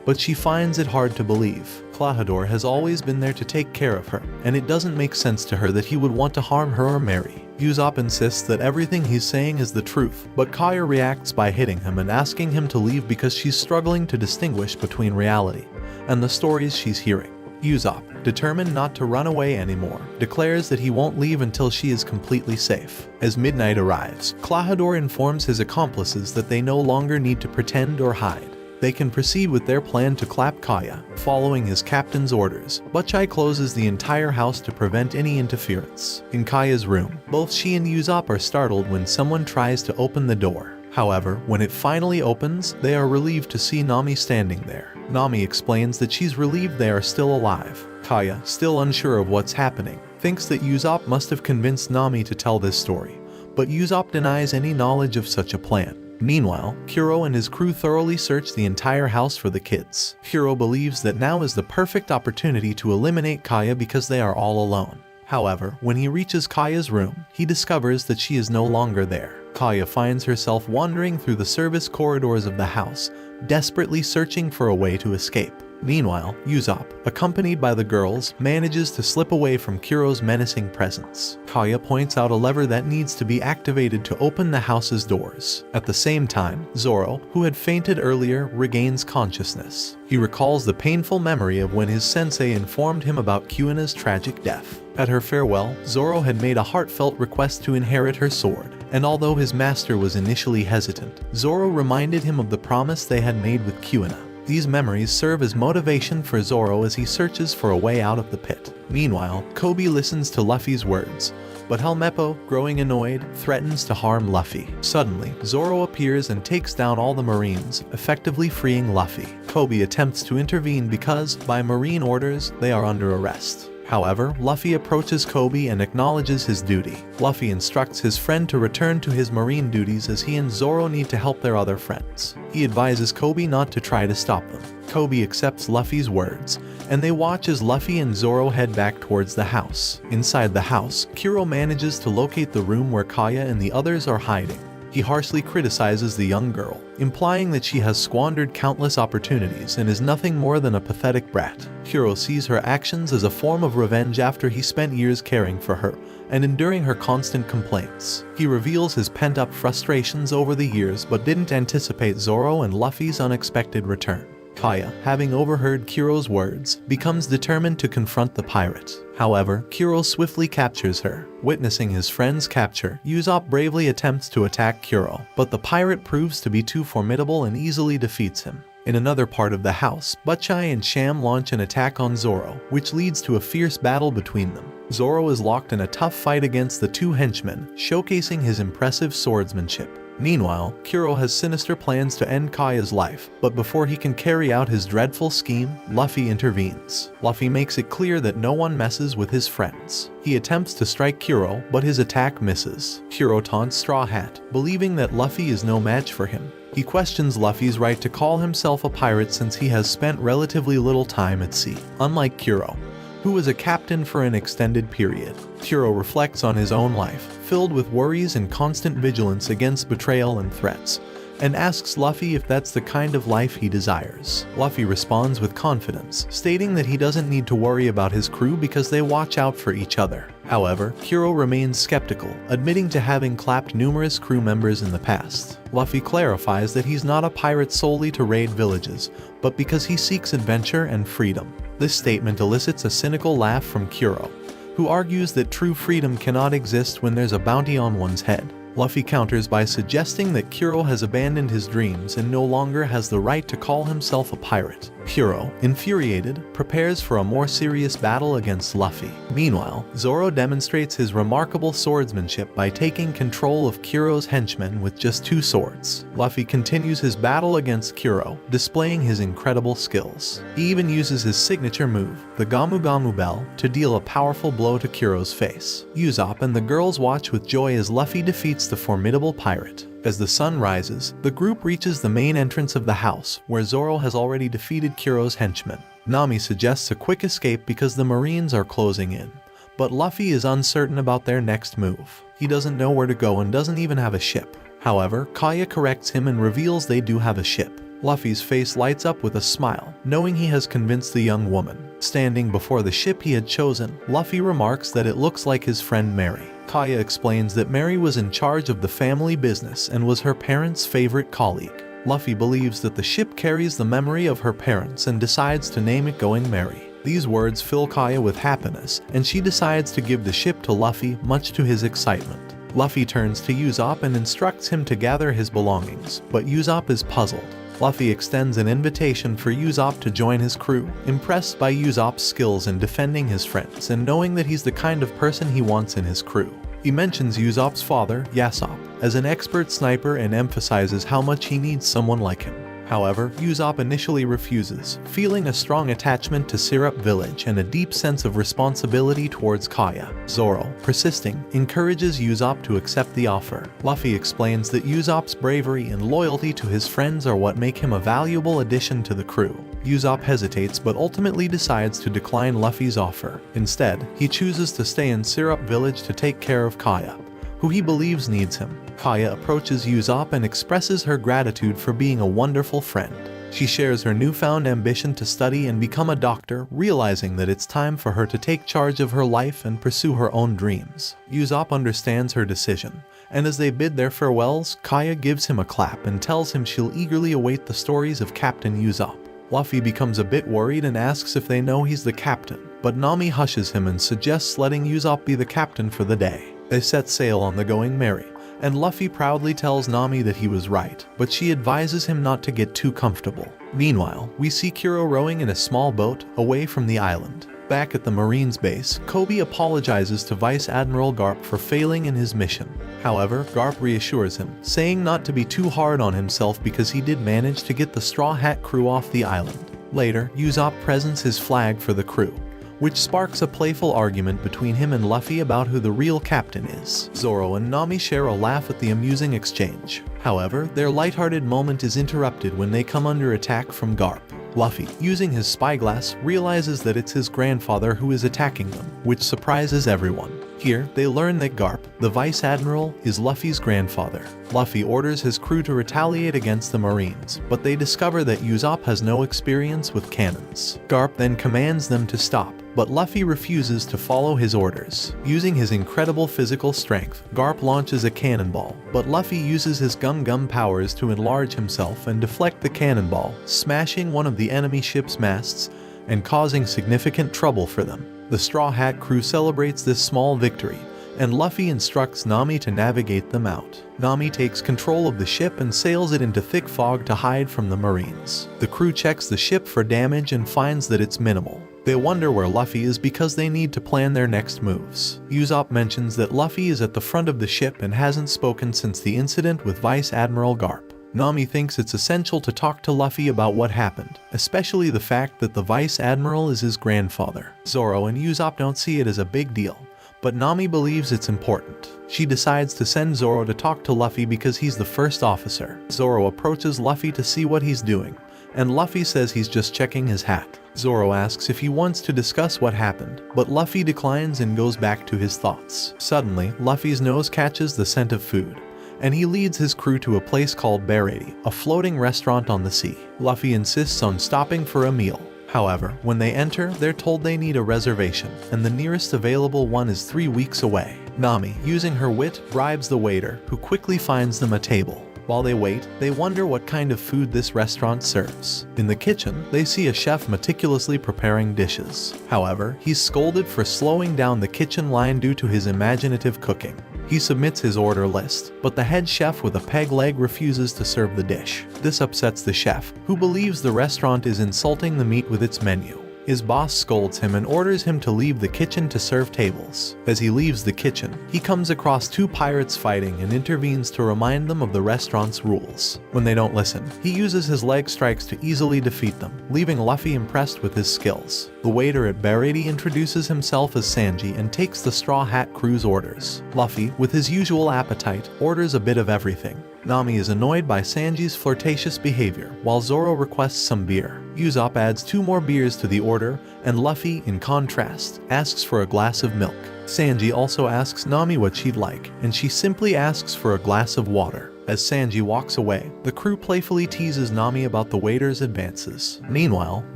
but she finds it hard to believe. Klahadore has always been there to take care of her, and it doesn't make sense to her that he would want to harm her or Mary. Usopp insists that everything he's saying is the truth, but Kaya reacts by hitting him and asking him to leave because she's struggling to distinguish between reality and the stories she's hearing. Usopp, determined not to run away anymore, declares that he won't leave until she is completely safe. As midnight arrives, Klahadore informs his accomplices that they no longer need to pretend or hide. They can proceed with their plan to clap Kaya. Following his captain's orders, Butchai closes the entire house to prevent any interference. In Kaya's room, both she and Usopp are startled when someone tries to open the door. However, when it finally opens, they are relieved to see Nami standing there. Nami explains that she's relieved they are still alive. Kaya, still unsure of what's happening, thinks that Usopp must have convinced Nami to tell this story, but Usopp denies any knowledge of such a plan. Meanwhile, Kuro and his crew thoroughly search the entire house for the kids. Kuro believes that now is the perfect opportunity to eliminate Kaya because they are all alone. However, when he reaches Kaya's room, he discovers that she is no longer there. Kaya finds herself wandering through the service corridors of the house, desperately searching for a way to escape. Meanwhile, Usopp, accompanied by the girls, manages to slip away from Kuro's menacing presence. Kaya points out a lever that needs to be activated to open the house's doors. At the same time, Zoro, who had fainted earlier, regains consciousness. He recalls the painful memory of when his sensei informed him about Kuina's tragic death. At her farewell, Zoro had made a heartfelt request to inherit her sword, and although his master was initially hesitant, Zoro reminded him of the promise they had made with Kuina. These memories serve as motivation for Zoro as he searches for a way out of the pit. Meanwhile, Kobe listens to Luffy's words, but Helmeppo, growing annoyed, threatens to harm Luffy. Suddenly, Zoro appears and takes down all the Marines, effectively freeing Luffy. Kobe attempts to intervene because, by Marine orders, they are under arrest. However, Luffy approaches Kobe and acknowledges his duty. Luffy instructs his friend to return to his marine duties as he and Zoro need to help their other friends. He advises Kobe not to try to stop them. Kobe accepts Luffy's words, and they watch as Luffy and Zoro head back towards the house. Inside the house, Kuro manages to locate the room where Kaya and the others are hiding. He harshly criticizes the young girl, implying that she has squandered countless opportunities and is nothing more than a pathetic brat. Kuro sees her actions as a form of revenge after he spent years caring for her and enduring her constant complaints. He reveals his pent-up frustrations over the years but didn't anticipate Zoro and Luffy's unexpected return. Kaya, having overheard Kuro's words, becomes determined to confront the pirate. However, Kuro swiftly captures her. Witnessing his friend's capture, Usopp bravely attempts to attack Kuro, but the pirate proves to be too formidable and easily defeats him. In another part of the house, Butchai and Sham launch an attack on Zoro, which leads to a fierce battle between them. Zoro is locked in a tough fight against the two henchmen, showcasing his impressive swordsmanship. Meanwhile, Kuro has sinister plans to end Kaya's life, but before he can carry out his dreadful scheme, Luffy intervenes. Luffy makes it clear that no one messes with his friends. He attempts to strike Kuro, but his attack misses. Kuro taunts Straw Hat, believing that Luffy is no match for him. He questions Luffy's right to call himself a pirate since he has spent relatively little time at sea. Unlike Kuro, who was a captain for an extended period. Kuro reflects on his own life, filled with worries and constant vigilance against betrayal and threats, and asks Luffy if that's the kind of life he desires. Luffy responds with confidence, stating that he doesn't need to worry about his crew because they watch out for each other. However, Kuro remains skeptical, admitting to having clapped numerous crew members in the past. Luffy clarifies that he's not a pirate solely to raid villages, but because he seeks adventure and freedom. This statement elicits a cynical laugh from Kuro, who argues that true freedom cannot exist when there's a bounty on one's head. Luffy counters by suggesting that Kuro has abandoned his dreams and no longer has the right to call himself a pirate. Kuro, infuriated, prepares for a more serious battle against Luffy. Meanwhile, Zoro demonstrates his remarkable swordsmanship by taking control of Kuro's henchmen with just 2 swords. Luffy continues his battle against Kuro, displaying his incredible skills. He even uses his signature move, the Gamu Gamu Bell, to deal a powerful blow to Kuro's face. Usopp and the girls watch with joy as Luffy defeats the formidable pirate. As the sun rises, the group reaches the main entrance of the house, where Zoro has already defeated Kuro's henchmen. Nami suggests a quick escape because the Marines are closing in, but Luffy is uncertain about their next move. He doesn't know where to go and doesn't even have a ship. However, Kaya corrects him and reveals they do have a ship. Luffy's face lights up with a smile, knowing he has convinced the young woman. Standing before the ship he had chosen, Luffy remarks that it looks like his friend Mary. Kaya explains that Mary was in charge of the family business and was her parents' favorite colleague. Luffy believes that the ship carries the memory of her parents and decides to name it Going Mary. These words fill Kaya with happiness, and she decides to give the ship to Luffy, much to his excitement. Luffy turns to Usopp and instructs him to gather his belongings, but Usopp is puzzled. Luffy extends an invitation for Usopp to join his crew, impressed by Usopp's skills in defending his friends and knowing that he's the kind of person he wants in his crew. He mentions Usopp's father, Yasopp, as an expert sniper and emphasizes how much he needs someone like him. However, Usopp initially refuses, feeling a strong attachment to Syrup Village and a deep sense of responsibility towards Kaya. Zoro, persisting, encourages Usopp to accept the offer. Luffy explains that Usopp's bravery and loyalty to his friends are what make him a valuable addition to the crew. Usopp hesitates but ultimately decides to decline Luffy's offer. Instead, he chooses to stay in Syrup Village to take care of Kaya, who he believes needs him. Kaya approaches Usopp and expresses her gratitude for being a wonderful friend. She shares her newfound ambition to study and become a doctor, realizing that it's time for her to take charge of her life and pursue her own dreams. Usopp understands her decision, and as they bid their farewells, Kaya gives him a clap and tells him she'll eagerly await the stories of Captain Usopp. Luffy becomes a bit worried and asks if they know he's the captain, but Nami hushes him and suggests letting Usopp be the captain for the day. They set sail on the Going Mary, and Luffy proudly tells Nami that he was right, but she advises him not to get too comfortable. Meanwhile, we see Kuro rowing in a small boat away from the island. Back at the Marines base, Kobe apologizes to Vice Admiral Garp for failing in his mission. However, Garp reassures him, saying not to be too hard on himself because he did manage to get the Straw Hat crew off the island. Later, Usopp presents his flag for the crew, which sparks a playful argument between him and Luffy about who the real captain is. Zoro and Nami share a laugh at the amusing exchange. However, their lighthearted moment is interrupted when they come under attack from Garp. Luffy, using his spyglass, realizes that it's his grandfather who is attacking them, which surprises everyone. Here, they learn that Garp, the Vice Admiral, is Luffy's grandfather. Luffy orders his crew to retaliate against the Marines, but they discover that Usopp has no experience with cannons. Garp then commands them to stop, but Luffy refuses to follow his orders. Using his incredible physical strength, Garp launches a cannonball, but Luffy uses his Gum Gum powers to enlarge himself and deflect the cannonball, smashing one of the enemy ship's masts and causing significant trouble for them. The Straw Hat crew celebrates this small victory, and Luffy instructs Nami to navigate them out. Nami takes control of the ship and sails it into thick fog to hide from the Marines. The crew checks the ship for damage and finds that it's minimal. They wonder where Luffy is because they need to plan their next moves. Usopp mentions that Luffy is at the front of the ship and hasn't spoken since the incident with Vice Admiral Garp. Nami thinks it's essential to talk to Luffy about what happened, especially the fact that the Vice Admiral is his grandfather. Zoro and Usopp don't see it as a big deal, but Nami believes it's important. She decides to send Zoro to talk to Luffy because he's the first officer. Zoro approaches Luffy to see what he's doing, and Luffy says he's just checking his hat. Zoro asks if he wants to discuss what happened, but Luffy declines and goes back to his thoughts. Suddenly, Luffy's nose catches the scent of food, and he leads his crew to a place called Bearady, a floating restaurant on the sea. Luffy insists on stopping for a meal. However, when they enter, they're told they need a reservation, and the nearest available one is 3 weeks away. Nami, using her wit, bribes the waiter, who quickly finds them a table. While they wait, they wonder what kind of food this restaurant serves. In the kitchen, they see a chef meticulously preparing dishes. However, he's scolded for slowing down the kitchen line due to his imaginative cooking. He submits his order list, but the head chef with a peg leg refuses to serve the dish. This upsets the chef, who believes the restaurant is insulting the meat with its menu. His boss scolds him and orders him to leave the kitchen to serve tables. As he leaves the kitchen, he comes across 2 pirates fighting and intervenes to remind them of the restaurant's rules. When they don't listen, he uses his leg strikes to easily defeat them, leaving Luffy impressed with his skills. The waiter at Bearady introduces himself as Sanji and takes the Straw Hat crew's orders. Luffy, with his usual appetite, orders a bit of everything. Nami is annoyed by Sanji's flirtatious behavior, while Zoro requests some beer. Usopp adds 2 more beers to the order, and Luffy, in contrast, asks for a glass of milk. Sanji also asks Nami what she'd like, and she simply asks for a glass of water. As Sanji walks away, the crew playfully teases Nami about the waiter's advances. Meanwhile,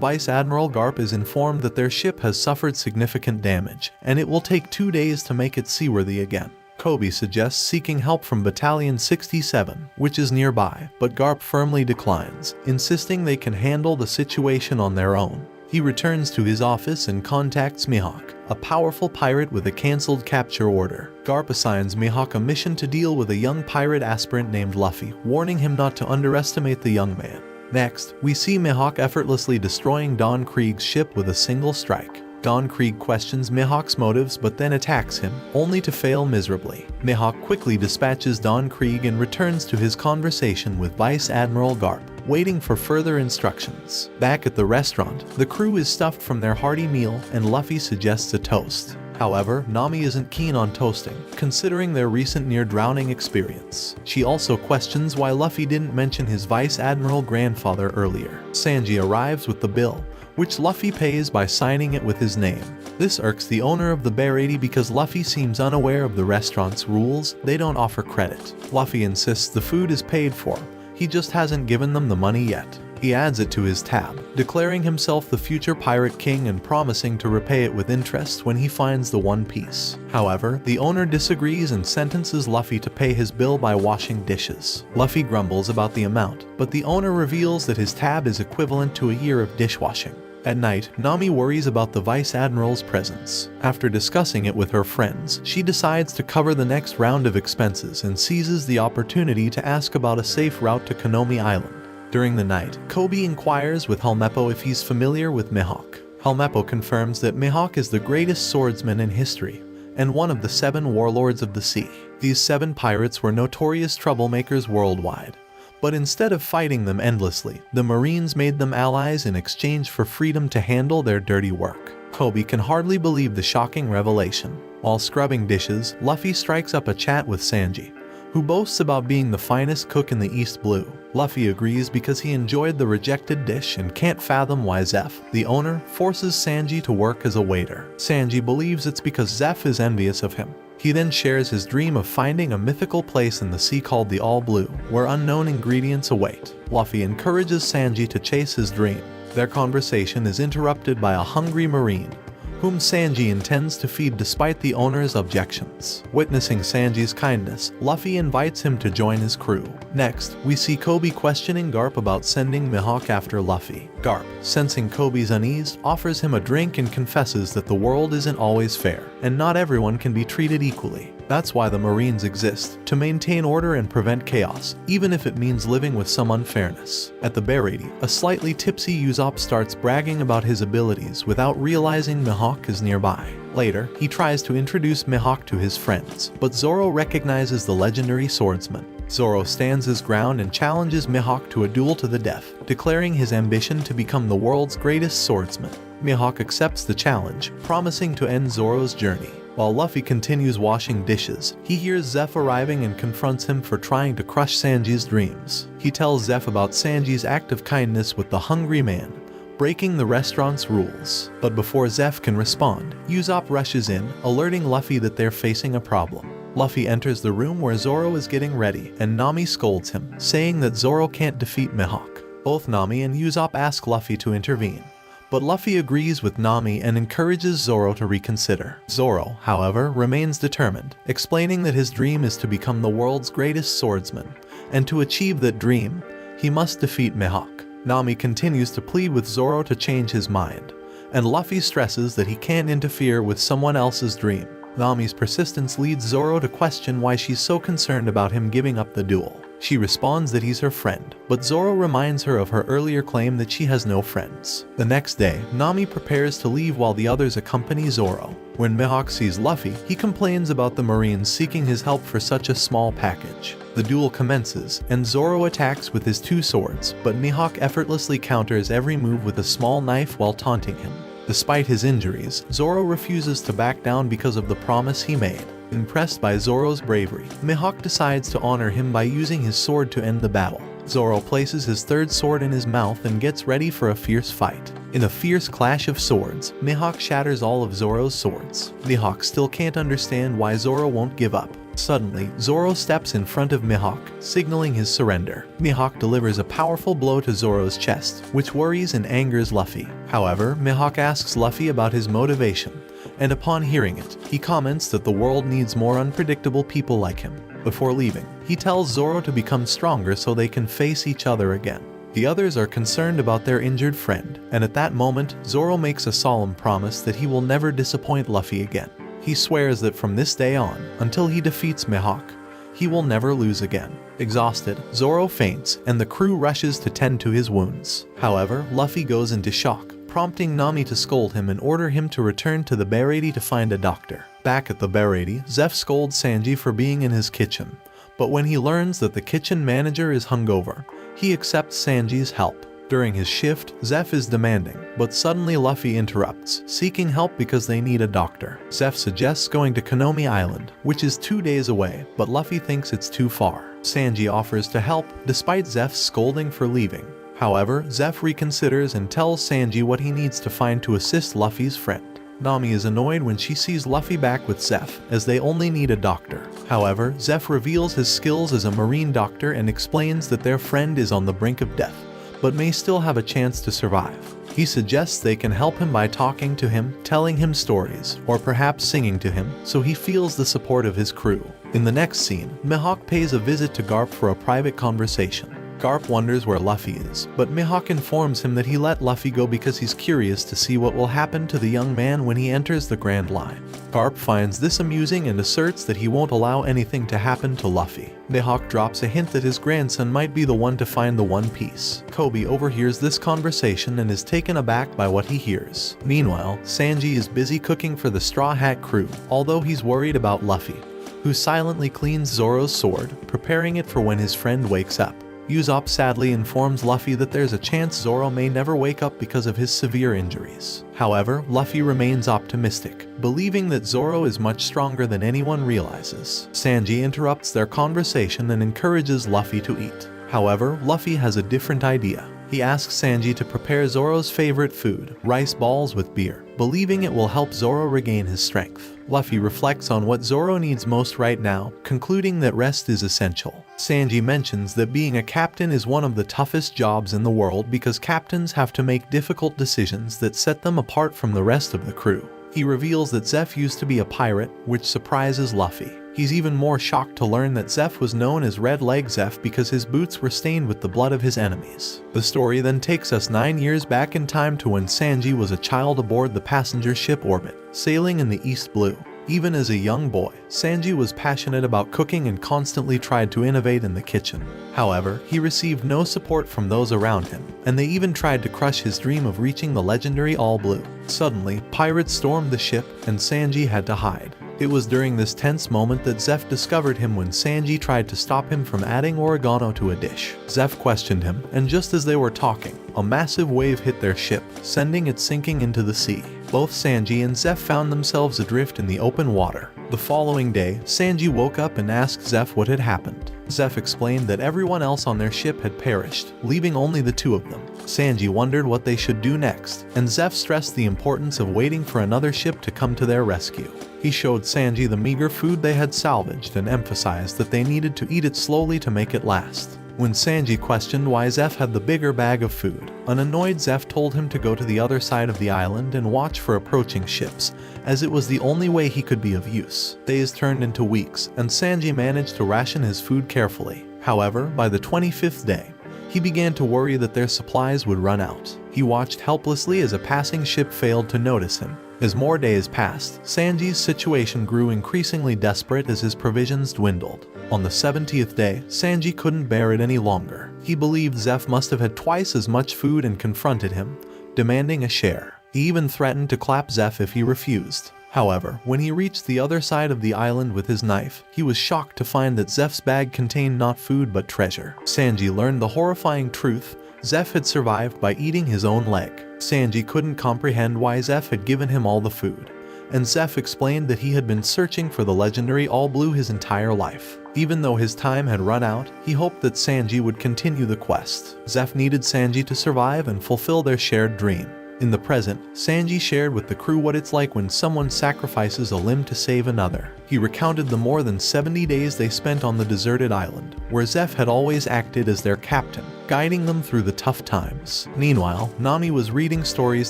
Vice Admiral Garp is informed that their ship has suffered significant damage, and it will take 2 days to make it seaworthy again. Kobe suggests seeking help from Battalion 67, which is nearby, but Garp firmly declines, insisting they can handle the situation on their own. He returns to his office and contacts Mihawk, a powerful pirate with a cancelled capture order. Garp assigns Mihawk a mission to deal with a young pirate aspirant named Luffy, warning him not to underestimate the young man. Next, we see Mihawk effortlessly destroying Don Krieg's ship with a single strike. Don Krieg questions Mihawk's motives but then attacks him, only to fail miserably. Mihawk quickly dispatches Don Krieg and returns to his conversation with Vice Admiral Garp, waiting for further instructions. Back at the restaurant, the crew is stuffed from their hearty meal and Luffy suggests a toast. However, Nami isn't keen on toasting, considering their recent near-drowning experience. She also questions why Luffy didn't mention his Vice Admiral grandfather earlier. Sanji arrives with the bill, which Luffy pays by signing it with his name. This irks the owner of the Bearady because Luffy seems unaware of the restaurant's rules. They don't offer credit. Luffy insists the food is paid for, he just hasn't given them the money yet. He adds it to his tab, declaring himself the future Pirate King and promising to repay it with interest when he finds the One Piece. However, the owner disagrees and sentences Luffy to pay his bill by washing dishes. Luffy grumbles about the amount, but the owner reveals that his tab is equivalent to a year of dishwashing. At night, Nami worries about the Vice Admiral's presence. After discussing it with her friends, she decides to cover the next round of expenses and seizes the opportunity to ask about a safe route to Konomi Island. During the night, Kobe inquires with Helmeppo if he's familiar with Mihawk. Helmeppo confirms that Mihawk is the greatest swordsman in history, and one of the 7 warlords of the sea. These 7 pirates were notorious troublemakers worldwide. But instead of fighting them endlessly, the Marines made them allies in exchange for freedom to handle their dirty work. Kobe can hardly believe the shocking revelation. While scrubbing dishes, Luffy strikes up a chat with Sanji, who boasts about being the finest cook in the East Blue. Luffy agrees because he enjoyed the rejected dish and can't fathom why Zeph, the owner, forces Sanji to work as a waiter. Sanji believes it's because Zeph is envious of him. He then shares his dream of finding a mythical place in the sea called the All Blue, where unknown ingredients await. Luffy encourages Sanji to chase his dream. Their conversation is interrupted by a hungry Marine, whom Sanji intends to feed despite the owner's objections. Witnessing Sanji's kindness, Luffy invites him to join his crew. Next, we see Kobe questioning Garp about sending Mihawk after Luffy. Garp, sensing Kobe's unease, offers him a drink and confesses that the world isn't always fair, and not everyone can be treated equally. That's why the Marines exist, to maintain order and prevent chaos, even if it means living with some unfairness. At the Bearady, a slightly tipsy Usopp starts bragging about his abilities without realizing Mihawk is nearby. Later, he tries to introduce Mihawk to his friends, but Zoro recognizes the legendary swordsman. Zoro stands his ground and challenges Mihawk to a duel to the death, declaring his ambition to become the world's greatest swordsman. Mihawk accepts the challenge, promising to end Zoro's journey. While Luffy continues washing dishes, he hears Zeph arriving and confronts him for trying to crush Sanji's dreams. He tells Zeph about Sanji's act of kindness with the hungry man, breaking the restaurant's rules. But before Zeph can respond, Usopp rushes in, alerting Luffy that they're facing a problem. Luffy enters the room where Zoro is getting ready, and Nami scolds him, saying that Zoro can't defeat Mihawk. Both Nami and Usopp ask Luffy to intervene, but Luffy agrees with Nami and encourages Zoro to reconsider. Zoro, however, remains determined, explaining that his dream is to become the world's greatest swordsman, and to achieve that dream, he must defeat Mihawk. Nami continues to plead with Zoro to change his mind, and Luffy stresses that he can't interfere with someone else's dream. Nami's persistence leads Zoro to question why she's so concerned about him giving up the duel. She responds that he's her friend, but Zoro reminds her of her earlier claim that she has no friends. The next day, Nami prepares to leave while the others accompany Zoro. When Mihawk sees Luffy, he complains about the Marines seeking his help for such a small package. The duel commences, and Zoro attacks with his two swords, but Mihawk effortlessly counters every move with a small knife while taunting him. Despite his injuries, Zoro refuses to back down because of the promise he made. Impressed by Zoro's bravery, Mihawk decides to honor him by using his sword to end the battle. Zoro places his third sword in his mouth and gets ready for a fierce fight. In a fierce clash of swords, Mihawk shatters all of Zoro's swords. Mihawk still can't understand why Zoro won't give up. Suddenly, Zoro steps in front of Mihawk, signaling his surrender. Mihawk delivers a powerful blow to Zoro's chest, which worries and angers Luffy. However, Mihawk asks Luffy about his motivation, and upon hearing it, he comments that the world needs more unpredictable people like him. Before leaving, he tells Zoro to become stronger so they can face each other again. The others are concerned about their injured friend, and at that moment, Zoro makes a solemn promise that he will never disappoint Luffy again. He swears that from this day on, until he defeats Mihawk, he will never lose again. Exhausted, Zoro faints, and the crew rushes to tend to his wounds. However, Luffy goes into shock, prompting Nami to scold him and order him to return to the Baratie to find a doctor. Back at the Baratie, Zeph scolds Sanji for being in his kitchen, but when he learns that the kitchen manager is hungover, he accepts Sanji's help. During his shift, Zeph is demanding, but suddenly Luffy interrupts, seeking help because they need a doctor. Zeph suggests going to Konomi Island, which is 2 days away, but Luffy thinks it's too far. Sanji offers to help, despite Zeph's scolding for leaving. However, Zeph reconsiders and tells Sanji what he needs to find to assist Luffy's friend. Nami is annoyed when she sees Luffy back with Zeph, as they only need a doctor. However, Zeph reveals his skills as a marine doctor and explains that their friend is on the brink of death, but may still have a chance to survive. He suggests they can help him by talking to him, telling him stories, or perhaps singing to him, so he feels the support of his crew. In the next scene, Mihawk pays a visit to Garp for a private conversation. Garp wonders where Luffy is, but Mihawk informs him that he let Luffy go because he's curious to see what will happen to the young man when he enters the Grand Line. Garp finds this amusing and asserts that he won't allow anything to happen to Luffy. Mihawk drops a hint that his grandson might be the one to find the One Piece. Kobe overhears this conversation and is taken aback by what he hears. Meanwhile, Sanji is busy cooking for the Straw Hat crew, although he's worried about Luffy, who silently cleans Zoro's sword, preparing it for when his friend wakes up. Usopp sadly informs Luffy that there's a chance Zoro may never wake up because of his severe injuries. However, Luffy remains optimistic, believing that Zoro is much stronger than anyone realizes. Sanji interrupts their conversation and encourages Luffy to eat. However, Luffy has a different idea. He asks Sanji to prepare Zoro's favorite food, rice balls with beer, believing it will help Zoro regain his strength. Luffy reflects on what Zoro needs most right now, concluding that rest is essential. Sanji mentions that being a captain is one of the toughest jobs in the world because captains have to make difficult decisions that set them apart from the rest of the crew. He reveals that Zeph used to be a pirate, which surprises Luffy. He's even more shocked to learn that Zeph was known as Red Leg Zeph because his boots were stained with the blood of his enemies. The story then takes us 9 years back in time to when Sanji was a child aboard the passenger ship Orbit, sailing in the East Blue. Even as a young boy, Sanji was passionate about cooking and constantly tried to innovate in the kitchen. However, he received no support from those around him, and they even tried to crush his dream of reaching the legendary All Blue. Suddenly, pirates stormed the ship, and Sanji had to hide. It was during this tense moment that Zeph discovered him when Sanji tried to stop him from adding oregano to a dish. Zeph questioned him, and just as they were talking, a massive wave hit their ship, sending it sinking into the sea. Both Sanji and Zeph found themselves adrift in the open water. The following day, Sanji woke up and asked Zeph what had happened. Zeph explained that everyone else on their ship had perished, leaving only the two of them. Sanji wondered what they should do next, and Zeph stressed the importance of waiting for another ship to come to their rescue. He showed Sanji the meager food they had salvaged and emphasized that they needed to eat it slowly to make it last. When Sanji questioned why Zeph had the bigger bag of food, an annoyed Zeph told him to go to the other side of the island and watch for approaching ships, as it was the only way he could be of use. Days turned into weeks, and Sanji managed to ration his food carefully. However, by the 25th day, he began to worry that their supplies would run out. He watched helplessly as a passing ship failed to notice him. As more days passed, Sanji's situation grew increasingly desperate as his provisions dwindled. On the 70th day, Sanji couldn't bear it any longer. He believed Zeph must have had twice as much food and confronted him, demanding a share. He even threatened to clap Zeph if he refused. However, when he reached the other side of the island with his knife, he was shocked to find that Zeph's bag contained not food but treasure. Sanji learned the horrifying truth: Zeph had survived by eating his own leg. Sanji couldn't comprehend why Zeph had given him all the food, and Zeph explained that he had been searching for the legendary All Blue his entire life. Even though his time had run out, he hoped that Sanji would continue the quest. Zeph needed Sanji to survive and fulfill their shared dream. In the present, Sanji shared with the crew what it's like when someone sacrifices a limb to save another. He recounted the more than 70 days they spent on the deserted island, where Zeph had always acted as their captain, guiding them through the tough times. Meanwhile, Nami was reading stories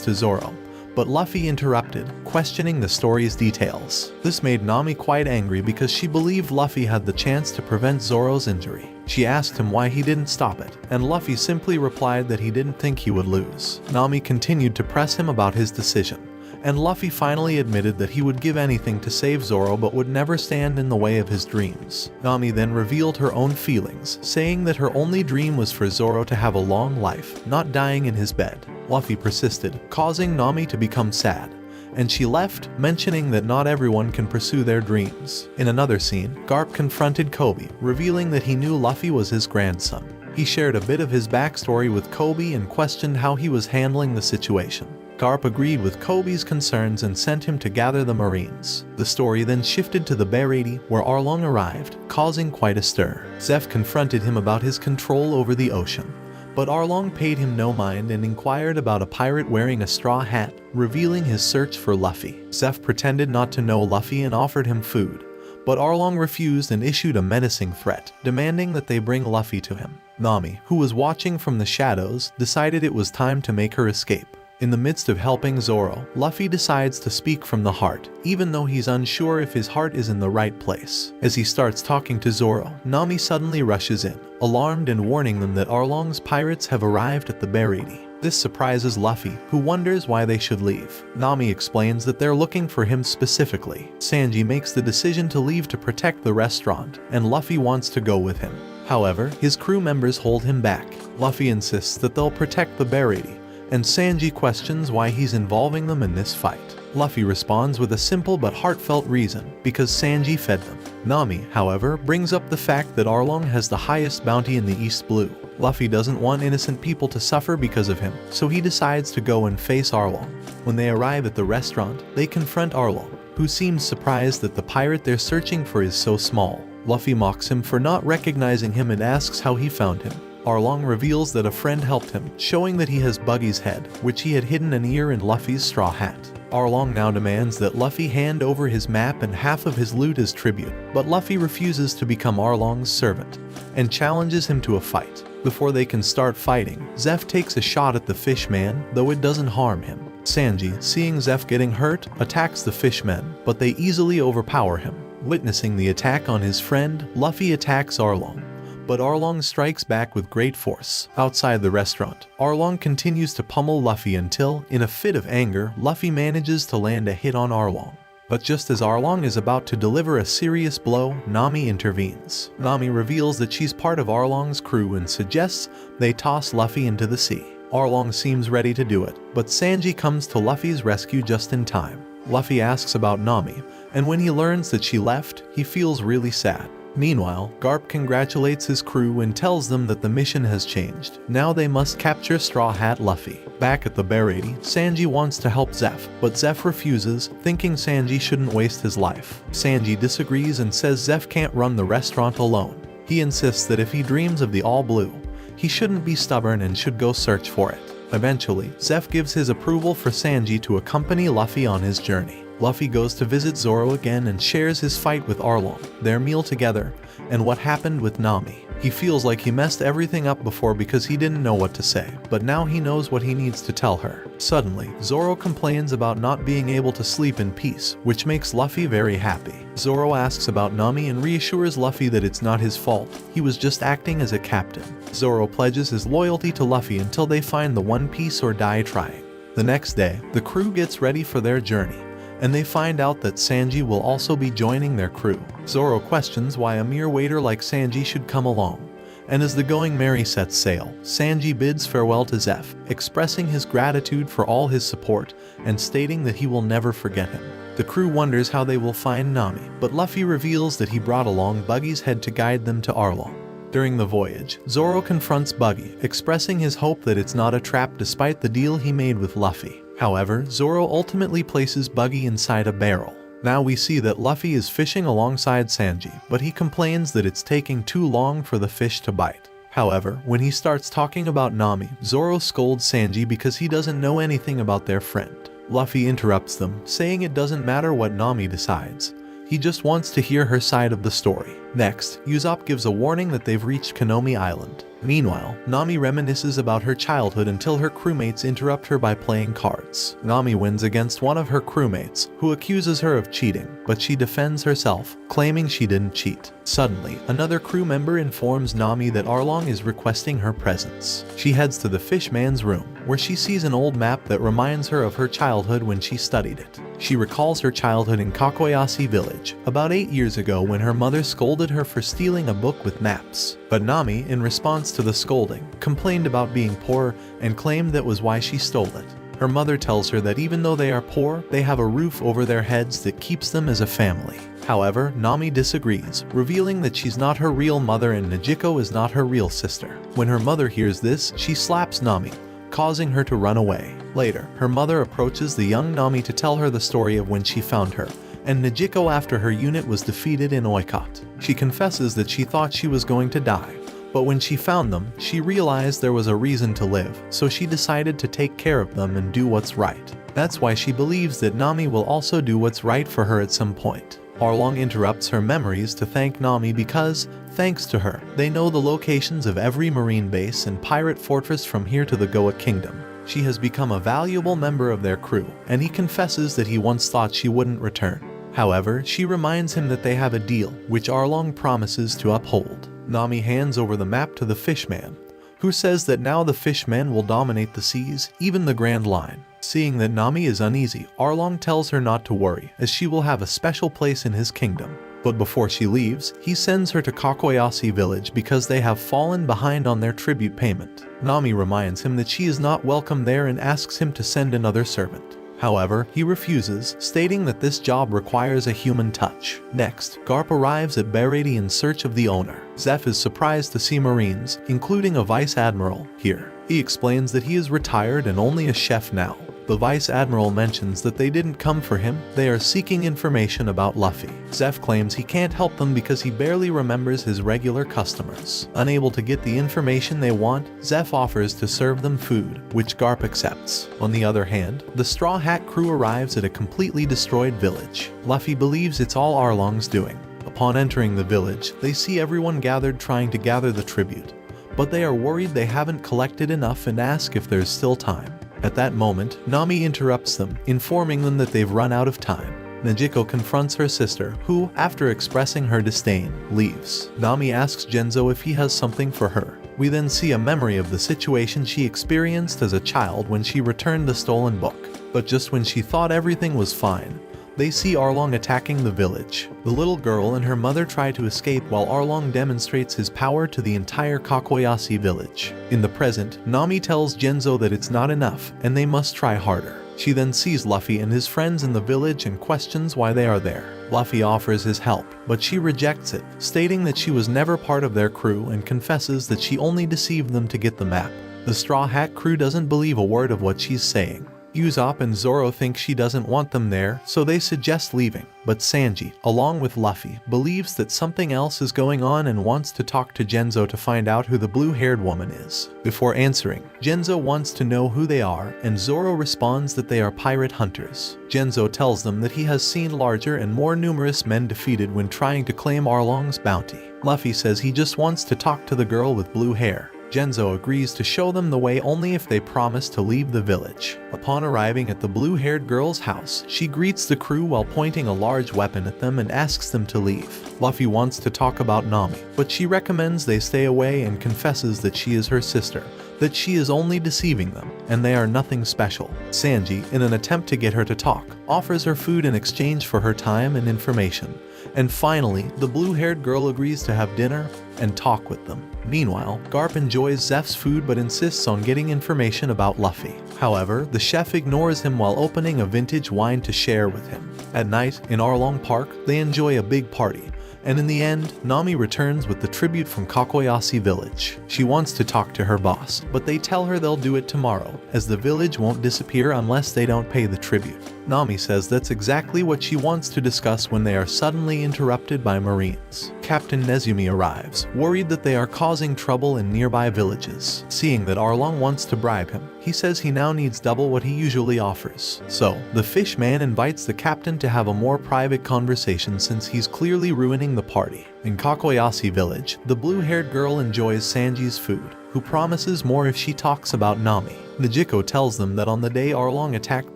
to Zoro, but Luffy interrupted, questioning the story's details. This made Nami quite angry because she believed Luffy had the chance to prevent Zoro's injury. She asked him why he didn't stop it, and Luffy simply replied that he didn't think he would lose. Nami continued to press him about his decision, and Luffy finally admitted that he would give anything to save Zoro but would never stand in the way of his dreams. Nami then revealed her own feelings, saying that her only dream was for Zoro to have a long life, not dying in his bed. Luffy persisted, causing Nami to become sad, and she left, mentioning that not everyone can pursue their dreams. In another scene, Garp confronted Kobe, revealing that he knew Luffy was his grandson. He shared a bit of his backstory with Kobe and questioned how he was handling the situation. Garp agreed with Kobe's concerns and sent him to gather the Marines. The story then shifted to the Bereti, where Arlong arrived, causing quite a stir. Zeph confronted him about his control over the ocean, but Arlong paid him no mind and inquired about a pirate wearing a straw hat, revealing his search for Luffy. Zeph pretended not to know Luffy and offered him food, but Arlong refused and issued a menacing threat, demanding that they bring Luffy to him. Nami, who was watching from the shadows, decided it was time to make her escape. In the midst of helping Zoro, Luffy decides to speak from the heart, even though he's unsure if his heart is in the right place. As he starts talking to Zoro, Nami suddenly rushes in, alarmed and warning them that Arlong's pirates have arrived at the Bereti. This surprises Luffy, who wonders why they should leave. Nami explains that they're looking for him specifically. Sanji makes the decision to leave to protect the restaurant, and Luffy wants to go with him. However, his crew members hold him back. Luffy insists that they'll protect the Bereti, and Sanji questions why he's involving them in this fight. Luffy responds with a simple but heartfelt reason: because Sanji fed them. Nami, however, brings up the fact that Arlong has the highest bounty in the East Blue. Luffy doesn't want innocent people to suffer because of him, so he decides to go and face Arlong. When they arrive at the restaurant, they confront Arlong, who seems surprised that the pirate they're searching for is so small. Luffy mocks him for not recognizing him and asks how he found him. Arlong reveals that a friend helped him, showing that he has Buggy's head, which he had hidden an ear in Luffy's straw hat. Arlong now demands that Luffy hand over his map and half of his loot as tribute, but Luffy refuses to become Arlong's servant, and challenges him to a fight. Before they can start fighting, Zeph takes a shot at the fishman, though it doesn't harm him. Sanji, seeing Zeph getting hurt, attacks the fishmen, but they easily overpower him. Witnessing the attack on his friend, Luffy attacks Arlong, but Arlong strikes back with great force. Outside the restaurant, Arlong continues to pummel Luffy until, in a fit of anger, Luffy manages to land a hit on Arlong. But just as Arlong is about to deliver a serious blow, Nami intervenes. Nami reveals that she's part of Arlong's crew and suggests they toss Luffy into the sea. Arlong seems ready to do it, but Sanji comes to Luffy's rescue just in time. Luffy asks about Nami, and when he learns that she left, he feels really sad. Meanwhile, Garp congratulates his crew and tells them that the mission has changed. Now they must capture Straw Hat Luffy. Back at the Berady, Sanji wants to help Zeph, but Zeph refuses, thinking Sanji shouldn't waste his life. Sanji disagrees and says Zeph can't run the restaurant alone. He insists that if he dreams of the All Blue, he shouldn't be stubborn and should go search for it. Eventually, Zeph gives his approval for Sanji to accompany Luffy on his journey. Luffy goes to visit Zoro again and shares his fight with Arlong, their meal together, and what happened with Nami. He feels like he messed everything up before because he didn't know what to say, but now he knows what he needs to tell her. Suddenly, Zoro complains about not being able to sleep in peace, which makes Luffy very happy. Zoro asks about Nami and reassures Luffy that it's not his fault, he was just acting as a captain. Zoro pledges his loyalty to Luffy until they find the One Piece or die trying. The next day, the crew gets ready for their journey, and they find out that Sanji will also be joining their crew. Zoro questions why a mere waiter like Sanji should come along, and as the Going Merry sets sail, Sanji bids farewell to Zeph, expressing his gratitude for all his support and stating that he will never forget him. The crew wonders how they will find Nami, but Luffy reveals that he brought along Buggy's head to guide them to Arlong. During the voyage, Zoro confronts Buggy, expressing his hope that it's not a trap despite the deal he made with Luffy. However, Zoro ultimately places Buggy inside a barrel. Now we see that Luffy is fishing alongside Sanji, but he complains that it's taking too long for the fish to bite. However, when he starts talking about Nami, Zoro scolds Sanji because he doesn't know anything about their friend. Luffy interrupts them, saying it doesn't matter what Nami decides. He just wants to hear her side of the story. Next, Usopp gives a warning that they've reached Konomi Island. Meanwhile, Nami reminisces about her childhood until her crewmates interrupt her by playing cards. Nami wins against one of her crewmates, who accuses her of cheating, but she defends herself, claiming she didn't cheat. Suddenly, another crew member informs Nami that Arlong is requesting her presence. She heads to the fishman's room, where she sees an old map that reminds her of her childhood when she studied it. She recalls her childhood in Kakoyasi village, about 8 years ago when her mother scolded her for stealing a book with maps. But Nami, in response to the scolding, complained about being poor and claimed that was why she stole it. Her mother tells her that even though they are poor, they have a roof over their heads that keeps them as a family. However, Nami disagrees, revealing that she's not her real mother and Najiko is not her real sister. When her mother hears this, she slaps Nami, causing her to run away. Later, her mother approaches the young Nami to tell her the story of when she found her, and Najiko after her unit was defeated in Oikot. She confesses that she thought she was going to die, but when she found them, she realized there was a reason to live, so she decided to take care of them and do what's right. That's why she believes that Nami will also do what's right for her at some point. Arlong interrupts her memories to thank Nami because, thanks to her, they know the locations of every marine base and pirate fortress from here to the Goa Kingdom. She has become a valuable member of their crew, and he confesses that he once thought she wouldn't return. However, she reminds him that they have a deal, which Arlong promises to uphold. Nami hands over the map to the fishman, who says that now the fishmen will dominate the seas, even the Grand Line. Seeing that Nami is uneasy, Arlong tells her not to worry, as she will have a special place in his kingdom. But before she leaves, he sends her to Kakoyasi village because they have fallen behind on their tribute payment. Nami reminds him that she is not welcome there and asks him to send another servant. However, he refuses, stating that this job requires a human touch. Next, Garp arrives at Berady in search of the owner. Zeph is surprised to see Marines, including a vice admiral, here. He explains that he is retired and only a chef now. The vice admiral mentions that they didn't come for him, they are seeking information about Luffy. Zeph claims he can't help them because he barely remembers his regular customers. Unable to get the information they want, Zeph offers to serve them food, which Garp accepts. On the other hand, the Straw Hat crew arrives at a completely destroyed village. Luffy believes it's all Arlong's doing. Upon entering the village, they see everyone gathered trying to gather the tribute, but they are worried they haven't collected enough and ask if there's still time. At that moment, Nami interrupts them, informing them that they've run out of time. Najiko confronts her sister, who, after expressing her disdain, leaves. Nami asks Genzo if he has something for her. We then see a memory of the situation she experienced as a child when she returned the stolen book. But just when she thought everything was fine, they see Arlong attacking the village. The little girl and her mother try to escape while Arlong demonstrates his power to the entire Kakoyasi village. In the present, Nami tells Genzo that it's not enough and they must try harder. She then sees Luffy and his friends in the village and questions why they are there. Luffy offers his help, but she rejects it, stating that she was never part of their crew and confesses that she only deceived them to get the map. The Straw Hat crew doesn't believe a word of what she's saying. Usopp and Zoro think she doesn't want them there, so they suggest leaving, but Sanji, along with Luffy, believes that something else is going on and wants to talk to Genzo to find out who the blue-haired woman is. Before answering, Genzo wants to know who they are, and Zoro responds that they are pirate hunters. Genzo tells them that he has seen larger and more numerous men defeated when trying to claim Arlong's bounty. Luffy says he just wants to talk to the girl with blue hair. Genzo agrees to show them the way only if they promise to leave the village. Upon arriving at the blue-haired girl's house, she greets the crew while pointing a large weapon at them and asks them to leave. Luffy wants to talk about Nami, but she recommends they stay away and confesses that she is her sister, that she is only deceiving them, and they are nothing special. Sanji, in an attempt to get her to talk, offers her food in exchange for her time and information. And finally, the blue-haired girl agrees to have dinner and talk with them. Meanwhile, Garp enjoys Zeph's food but insists on getting information about Luffy. However, the chef ignores him while opening a vintage wine to share with him. At night, in Arlong Park, they enjoy a big party. And in the end, Nami returns with the tribute from Kakoyasi village. She wants to talk to her boss, but they tell her they'll do it tomorrow, as the village won't disappear unless they don't pay the tribute. Nami says that's exactly what she wants to discuss when they are suddenly interrupted by Marines. Captain Nezumi arrives, worried that they are causing trouble in nearby villages. Seeing that Arlong wants to bribe him, he says he now needs double what he usually offers. So, the fish man invites the captain to have a more private conversation since he's clearly ruining the party. In Kakoyasi village, the blue-haired girl enjoys Sanji's food, who promises more if she talks about Nami. Nijiko tells them that on the day Arlong attacked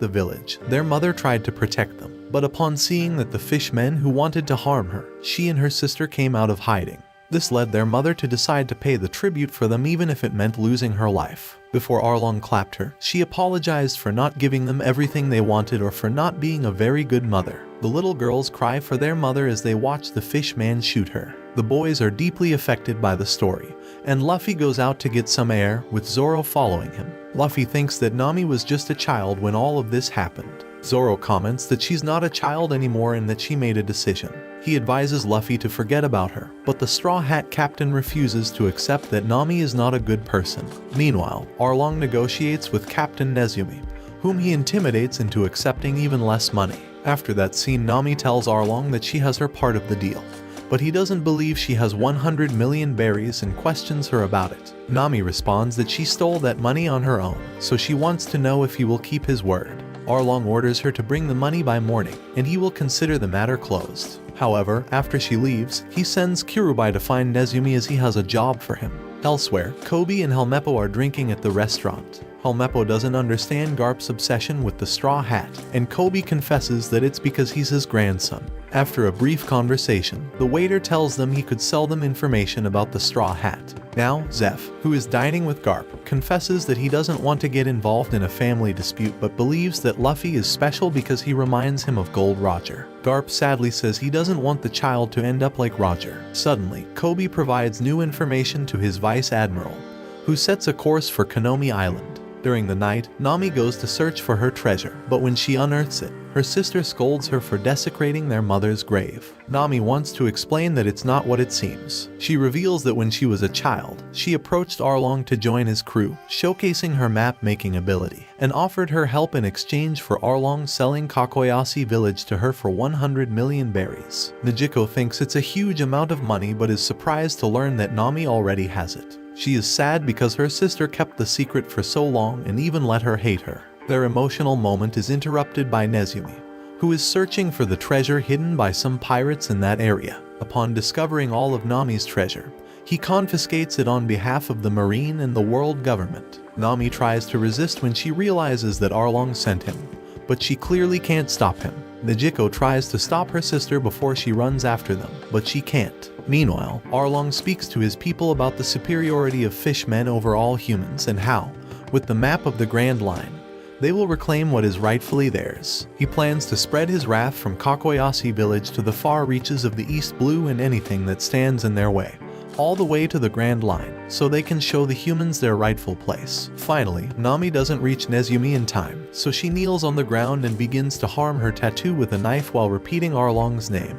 the village, their mother tried to protect them, but upon seeing that the fishmen who wanted to harm her, she and her sister came out of hiding. This led their mother to decide to pay the tribute for them even if it meant losing her life. Before Arlong clapped her, she apologized for not giving them everything they wanted or for not being a very good mother. The little girls cry for their mother as they watch the fish man shoot her. The boys are deeply affected by the story, and Luffy goes out to get some air, with Zoro following him. Luffy thinks that Nami was just a child when all of this happened. Zoro comments that she's not a child anymore and that she made a decision. He advises Luffy to forget about her, but the Straw Hat captain refuses to accept that Nami is not a good person. Meanwhile, Arlong negotiates with Captain Nezumi, whom he intimidates into accepting even less money. After that scene, Nami tells Arlong that she has her part of the deal, but he doesn't believe she has 100 million berries and questions her about it. Nami responds that she stole that money on her own, so she wants to know if he will keep his word. Arlong orders her to bring the money by morning, and he will consider the matter closed. However, after she leaves, he sends Kirubai to find Nezumi as he has a job for him. Elsewhere, Kobe and Helmeppo are drinking at the restaurant. Helmeppo doesn't understand Garp's obsession with the Straw Hat, and Kobe confesses that it's because he's his grandson. After a brief conversation, the waiter tells them he could sell them information about the Straw Hat. Now, Zeph, who is dining with Garp, confesses that he doesn't want to get involved in a family dispute but believes that Luffy is special because he reminds him of Gold Roger. Garp sadly says he doesn't want the child to end up like Roger. Suddenly, Kobe provides new information to his vice admiral, who sets a course for Konomi Island. During the night, Nami goes to search for her treasure, but when she unearths it, her sister scolds her for desecrating their mother's grave. Nami wants to explain that it's not what it seems. She reveals that when she was a child, she approached Arlong to join his crew, showcasing her map-making ability, and offered her help in exchange for Arlong selling Kakoyasi village to her for 100 million berries. Nijiko thinks it's a huge amount of money but is surprised to learn that Nami already has it. She is sad because her sister kept the secret for so long and even let her hate her. Their emotional moment is interrupted by Nezumi, who is searching for the treasure hidden by some pirates in that area. Upon discovering all of Nami's treasure, he confiscates it on behalf of the Marine and the world government. Nami tries to resist when she realizes that Arlong sent him, but she clearly can't stop him. Nijiko tries to stop her sister before she runs after them, but she can't. Meanwhile, Arlong speaks to his people about the superiority of fishmen over all humans and how, with the map of the Grand Line, they will reclaim what is rightfully theirs. He plans to spread his wrath from Kakoyasi village to the far reaches of the East Blue and anything that stands in their way, all the way to the Grand Line, so they can show the humans their rightful place. Finally, Nami doesn't reach Nezumi in time, so she kneels on the ground and begins to harm her tattoo with a knife while repeating Arlong's name.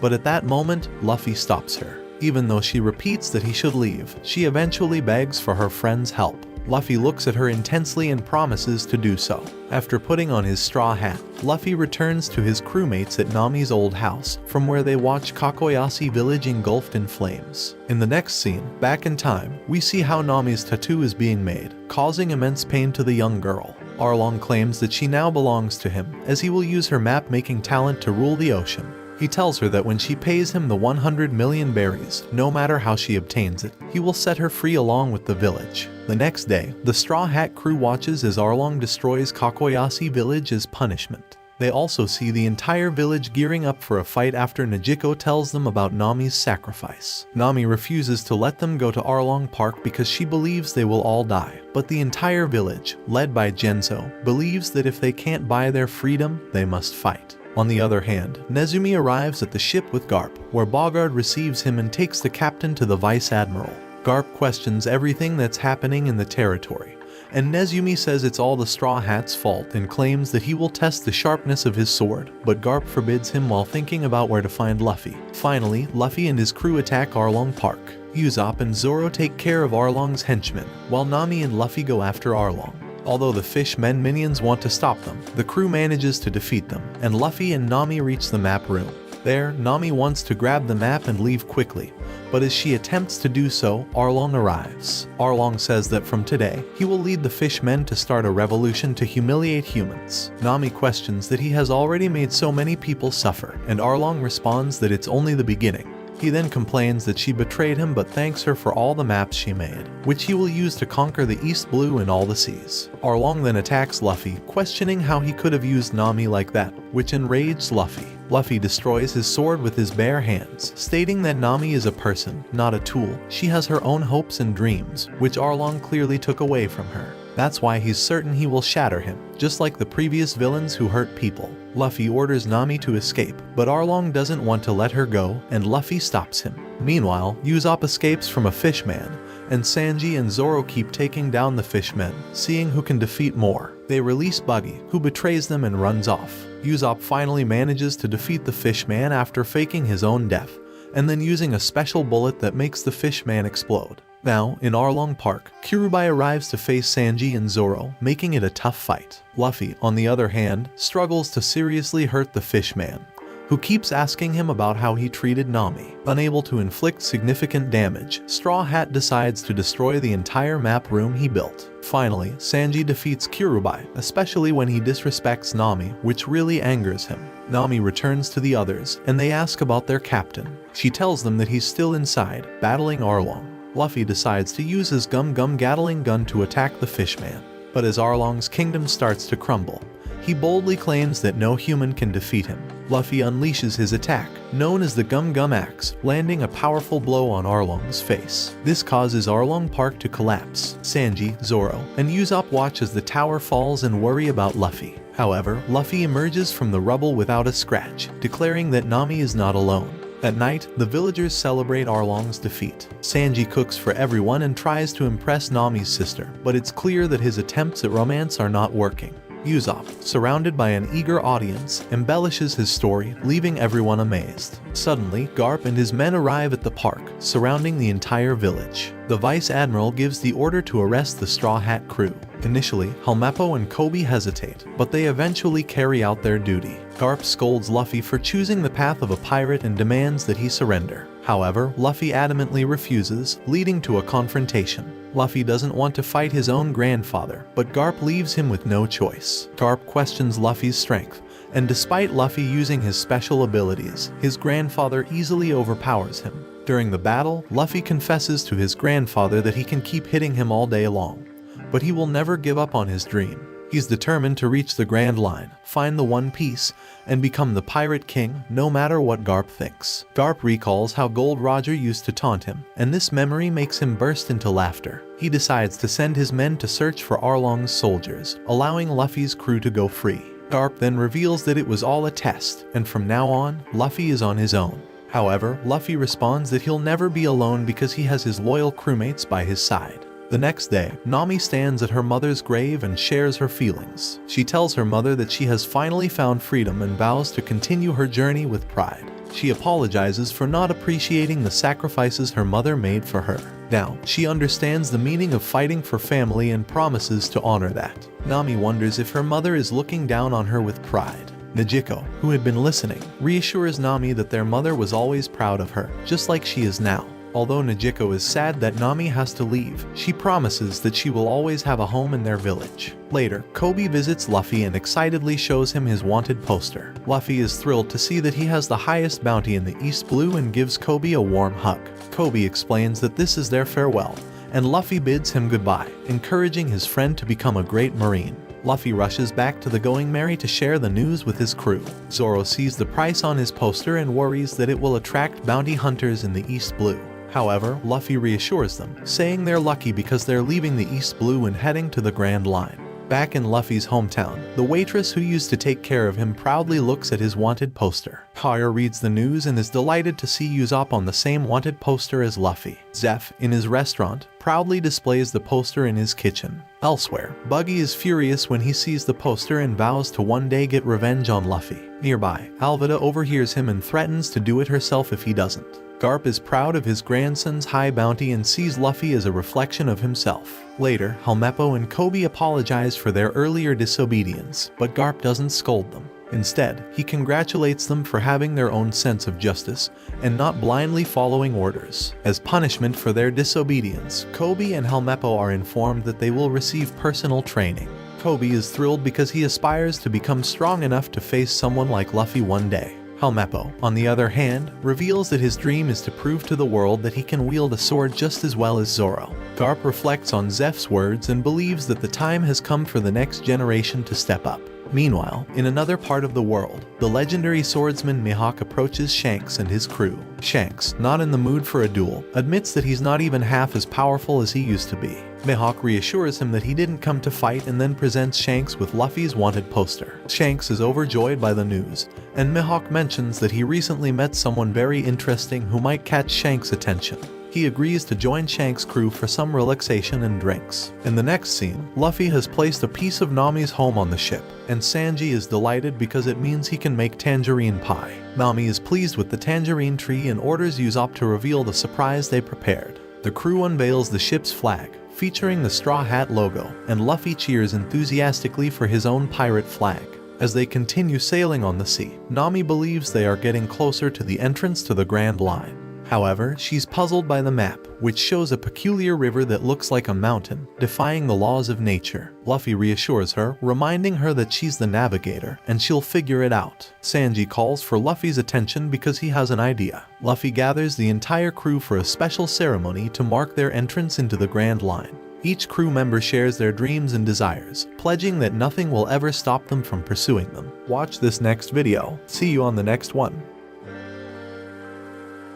But at that moment, Luffy stops her. Even though she repeats that he should leave, she eventually begs for her friend's help. Luffy looks at her intensely and promises to do so. After putting on his straw hat, Luffy returns to his crewmates at Nami's old house, from where they watch Kakoyasi village engulfed in flames. In the next scene, back in time, we see how Nami's tattoo is being made, causing immense pain to the young girl. Arlong claims that she now belongs to him, as he will use her map-making talent to rule the ocean. He tells her that when she pays him the 100 million berries, no matter how she obtains it, he will set her free along with the village. The next day, the Straw Hat crew watches as Arlong destroys Kakoyasi village as punishment. They also see the entire village gearing up for a fight after Nejiko tells them about Nami's sacrifice. Nami refuses to let them go to Arlong Park because she believes they will all die, but the entire village, led by Genzo, believes that if they can't buy their freedom, they must fight. On the other hand, Nezumi arrives at the ship with Garp, where Bogard receives him and takes the captain to the Vice Admiral. Garp questions everything that's happening in the territory, and Nezumi says it's all the Straw Hat's fault and claims that he will test the sharpness of his sword, but Garp forbids him while thinking about where to find Luffy. Finally, Luffy and his crew attack Arlong Park. Usopp and Zoro take care of Arlong's henchmen, while Nami and Luffy go after Arlong. Although the Fishmen minions want to stop them, the crew manages to defeat them, and Luffy and Nami reach the map room. There, Nami wants to grab the map and leave quickly, but as she attempts to do so, Arlong arrives. Arlong says that from today, he will lead the Fishmen to start a revolution to humiliate humans. Nami questions that he has already made so many people suffer, and Arlong responds that it's only the beginning. He then complains that she betrayed him but thanks her for all the maps she made, which he will use to conquer the East Blue and all the seas. Arlong then attacks Luffy, questioning how he could have used Nami like that, which enraged Luffy. Luffy destroys his sword with his bare hands, stating that Nami is a person, not a tool. She has her own hopes and dreams, which Arlong clearly took away from her. That's why he's certain he will shatter him, just like the previous villains who hurt people. Luffy orders Nami to escape, but Arlong doesn't want to let her go, and Luffy stops him. Meanwhile, Usopp escapes from a fishman, and Sanji and Zoro keep taking down the fishmen, seeing who can defeat more. They release Buggy, who betrays them and runs off. Usopp finally manages to defeat the fishman after faking his own death, and then using a special bullet that makes the fishman explode. Now, in Arlong Park, Kirubai arrives to face Sanji and Zoro, making it a tough fight. Luffy, on the other hand, struggles to seriously hurt the fishman, who keeps asking him about how he treated Nami. Unable to inflict significant damage, Straw Hat decides to destroy the entire map room he built. Finally, Sanji defeats Kirubai, especially when he disrespects Nami, which really angers him. Nami returns to the others, and they ask about their captain. She tells them that he's still inside, battling Arlong. Luffy decides to use his Gum Gatling gun to attack the fishman. But as Arlong's kingdom starts to crumble, he boldly claims that no human can defeat him. Luffy unleashes his attack, known as the Gum Axe, landing a powerful blow on Arlong's face. This causes Arlong Park to collapse. Sanji, Zoro, and Usopp watch as the tower falls and worry about Luffy. However, Luffy emerges from the rubble without a scratch, declaring that Nami is not alone. At night, the villagers celebrate Arlong's defeat. Sanji cooks for everyone and tries to impress Nami's sister, but it's clear that his attempts at romance are not working. Usopp, surrounded by an eager audience, embellishes his story, leaving everyone amazed. Suddenly, Garp and his men arrive at the park, surrounding the entire village. The Vice Admiral gives the order to arrest the Straw Hat crew. Initially, Helmeppo and Kobe hesitate, but they eventually carry out their duty. Garp scolds Luffy for choosing the path of a pirate and demands that he surrender. However, Luffy adamantly refuses, leading to a confrontation. Luffy doesn't want to fight his own grandfather, but Garp leaves him with no choice. Garp questions Luffy's strength, and despite Luffy using his special abilities, his grandfather easily overpowers him. During the battle, Luffy confesses to his grandfather that he can keep hitting him all day long, but he will never give up on his dream. He's determined to reach the Grand Line, find the One Piece, and become the Pirate King no matter what Garp thinks. Garp recalls how Gold Roger used to taunt him, and this memory makes him burst into laughter. He decides to send his men to search for Arlong's soldiers, allowing Luffy's crew to go free. Garp then reveals that it was all a test, and from now on, Luffy is on his own. However, Luffy responds that he'll never be alone because he has his loyal crewmates by his side. The next day, Nami stands at her mother's grave and shares her feelings. She tells her mother that she has finally found freedom and vows to continue her journey with pride. She apologizes for not appreciating the sacrifices her mother made for her. Now, she understands the meaning of fighting for family and promises to honor that. Nami wonders if her mother is looking down on her with pride. Nejiko, who had been listening, reassures Nami that their mother was always proud of her, just like she is now. Although Nejiko is sad that Nami has to leave, she promises that she will always have a home in their village. Later, Koby visits Luffy and excitedly shows him his wanted poster. Luffy is thrilled to see that he has the highest bounty in the East Blue and gives Koby a warm hug. Koby explains that this is their farewell, and Luffy bids him goodbye, encouraging his friend to become a great marine. Luffy rushes back to the Going Merry to share the news with his crew. Zoro sees the price on his poster and worries that it will attract bounty hunters in the East Blue. However, Luffy reassures them, saying they're lucky because they're leaving the East Blue and heading to the Grand Line. Back in Luffy's hometown, the waitress who used to take care of him proudly looks at his wanted poster. Hire reads the news and is delighted to see Usopp on the same wanted poster as Luffy. Zeph, in his restaurant, proudly displays the poster in his kitchen. Elsewhere, Buggy is furious when he sees the poster and vows to one day get revenge on Luffy. Nearby, Alvida overhears him and threatens to do it herself if he doesn't. Garp is proud of his grandson's high bounty and sees Luffy as a reflection of himself. Later, Helmeppo and Koby apologize for their earlier disobedience, but Garp doesn't scold them. Instead, he congratulates them for having their own sense of justice and not blindly following orders. As punishment for their disobedience, Koby and Helmeppo are informed that they will receive personal training. Koby is thrilled because he aspires to become strong enough to face someone like Luffy one day. Helmeppo, on the other hand, reveals that his dream is to prove to the world that he can wield a sword just as well as Zoro. Garp reflects on Zeph's words and believes that the time has come for the next generation to step up. Meanwhile, in another part of the world, the legendary swordsman Mihawk approaches Shanks and his crew. Shanks, not in the mood for a duel, admits that he's not even half as powerful as he used to be. Mihawk reassures him that he didn't come to fight and then presents Shanks with Luffy's wanted poster. Shanks is overjoyed by the news, and Mihawk mentions that he recently met someone very interesting who might catch Shanks' attention. He agrees to join Shanks' crew for some relaxation and drinks. In the next scene, Luffy has placed a piece of Nami's home on the ship, and Sanji is delighted because it means he can make tangerine pie. Nami is pleased with the tangerine tree and orders Usopp to reveal the surprise they prepared. The crew unveils the ship's flag, featuring the Straw Hat logo, and Luffy cheers enthusiastically for his own pirate flag. As they continue sailing on the sea, Nami believes they are getting closer to the entrance to the Grand Line. However, she's puzzled by the map, which shows a peculiar river that looks like a mountain, defying the laws of nature. Luffy reassures her, reminding her that she's the navigator, and she'll figure it out. Sanji calls for Luffy's attention because he has an idea. Luffy gathers the entire crew for a special ceremony to mark their entrance into the Grand Line. Each crew member shares their dreams and desires, pledging that nothing will ever stop them from pursuing them. Watch this next video. See you on the next one.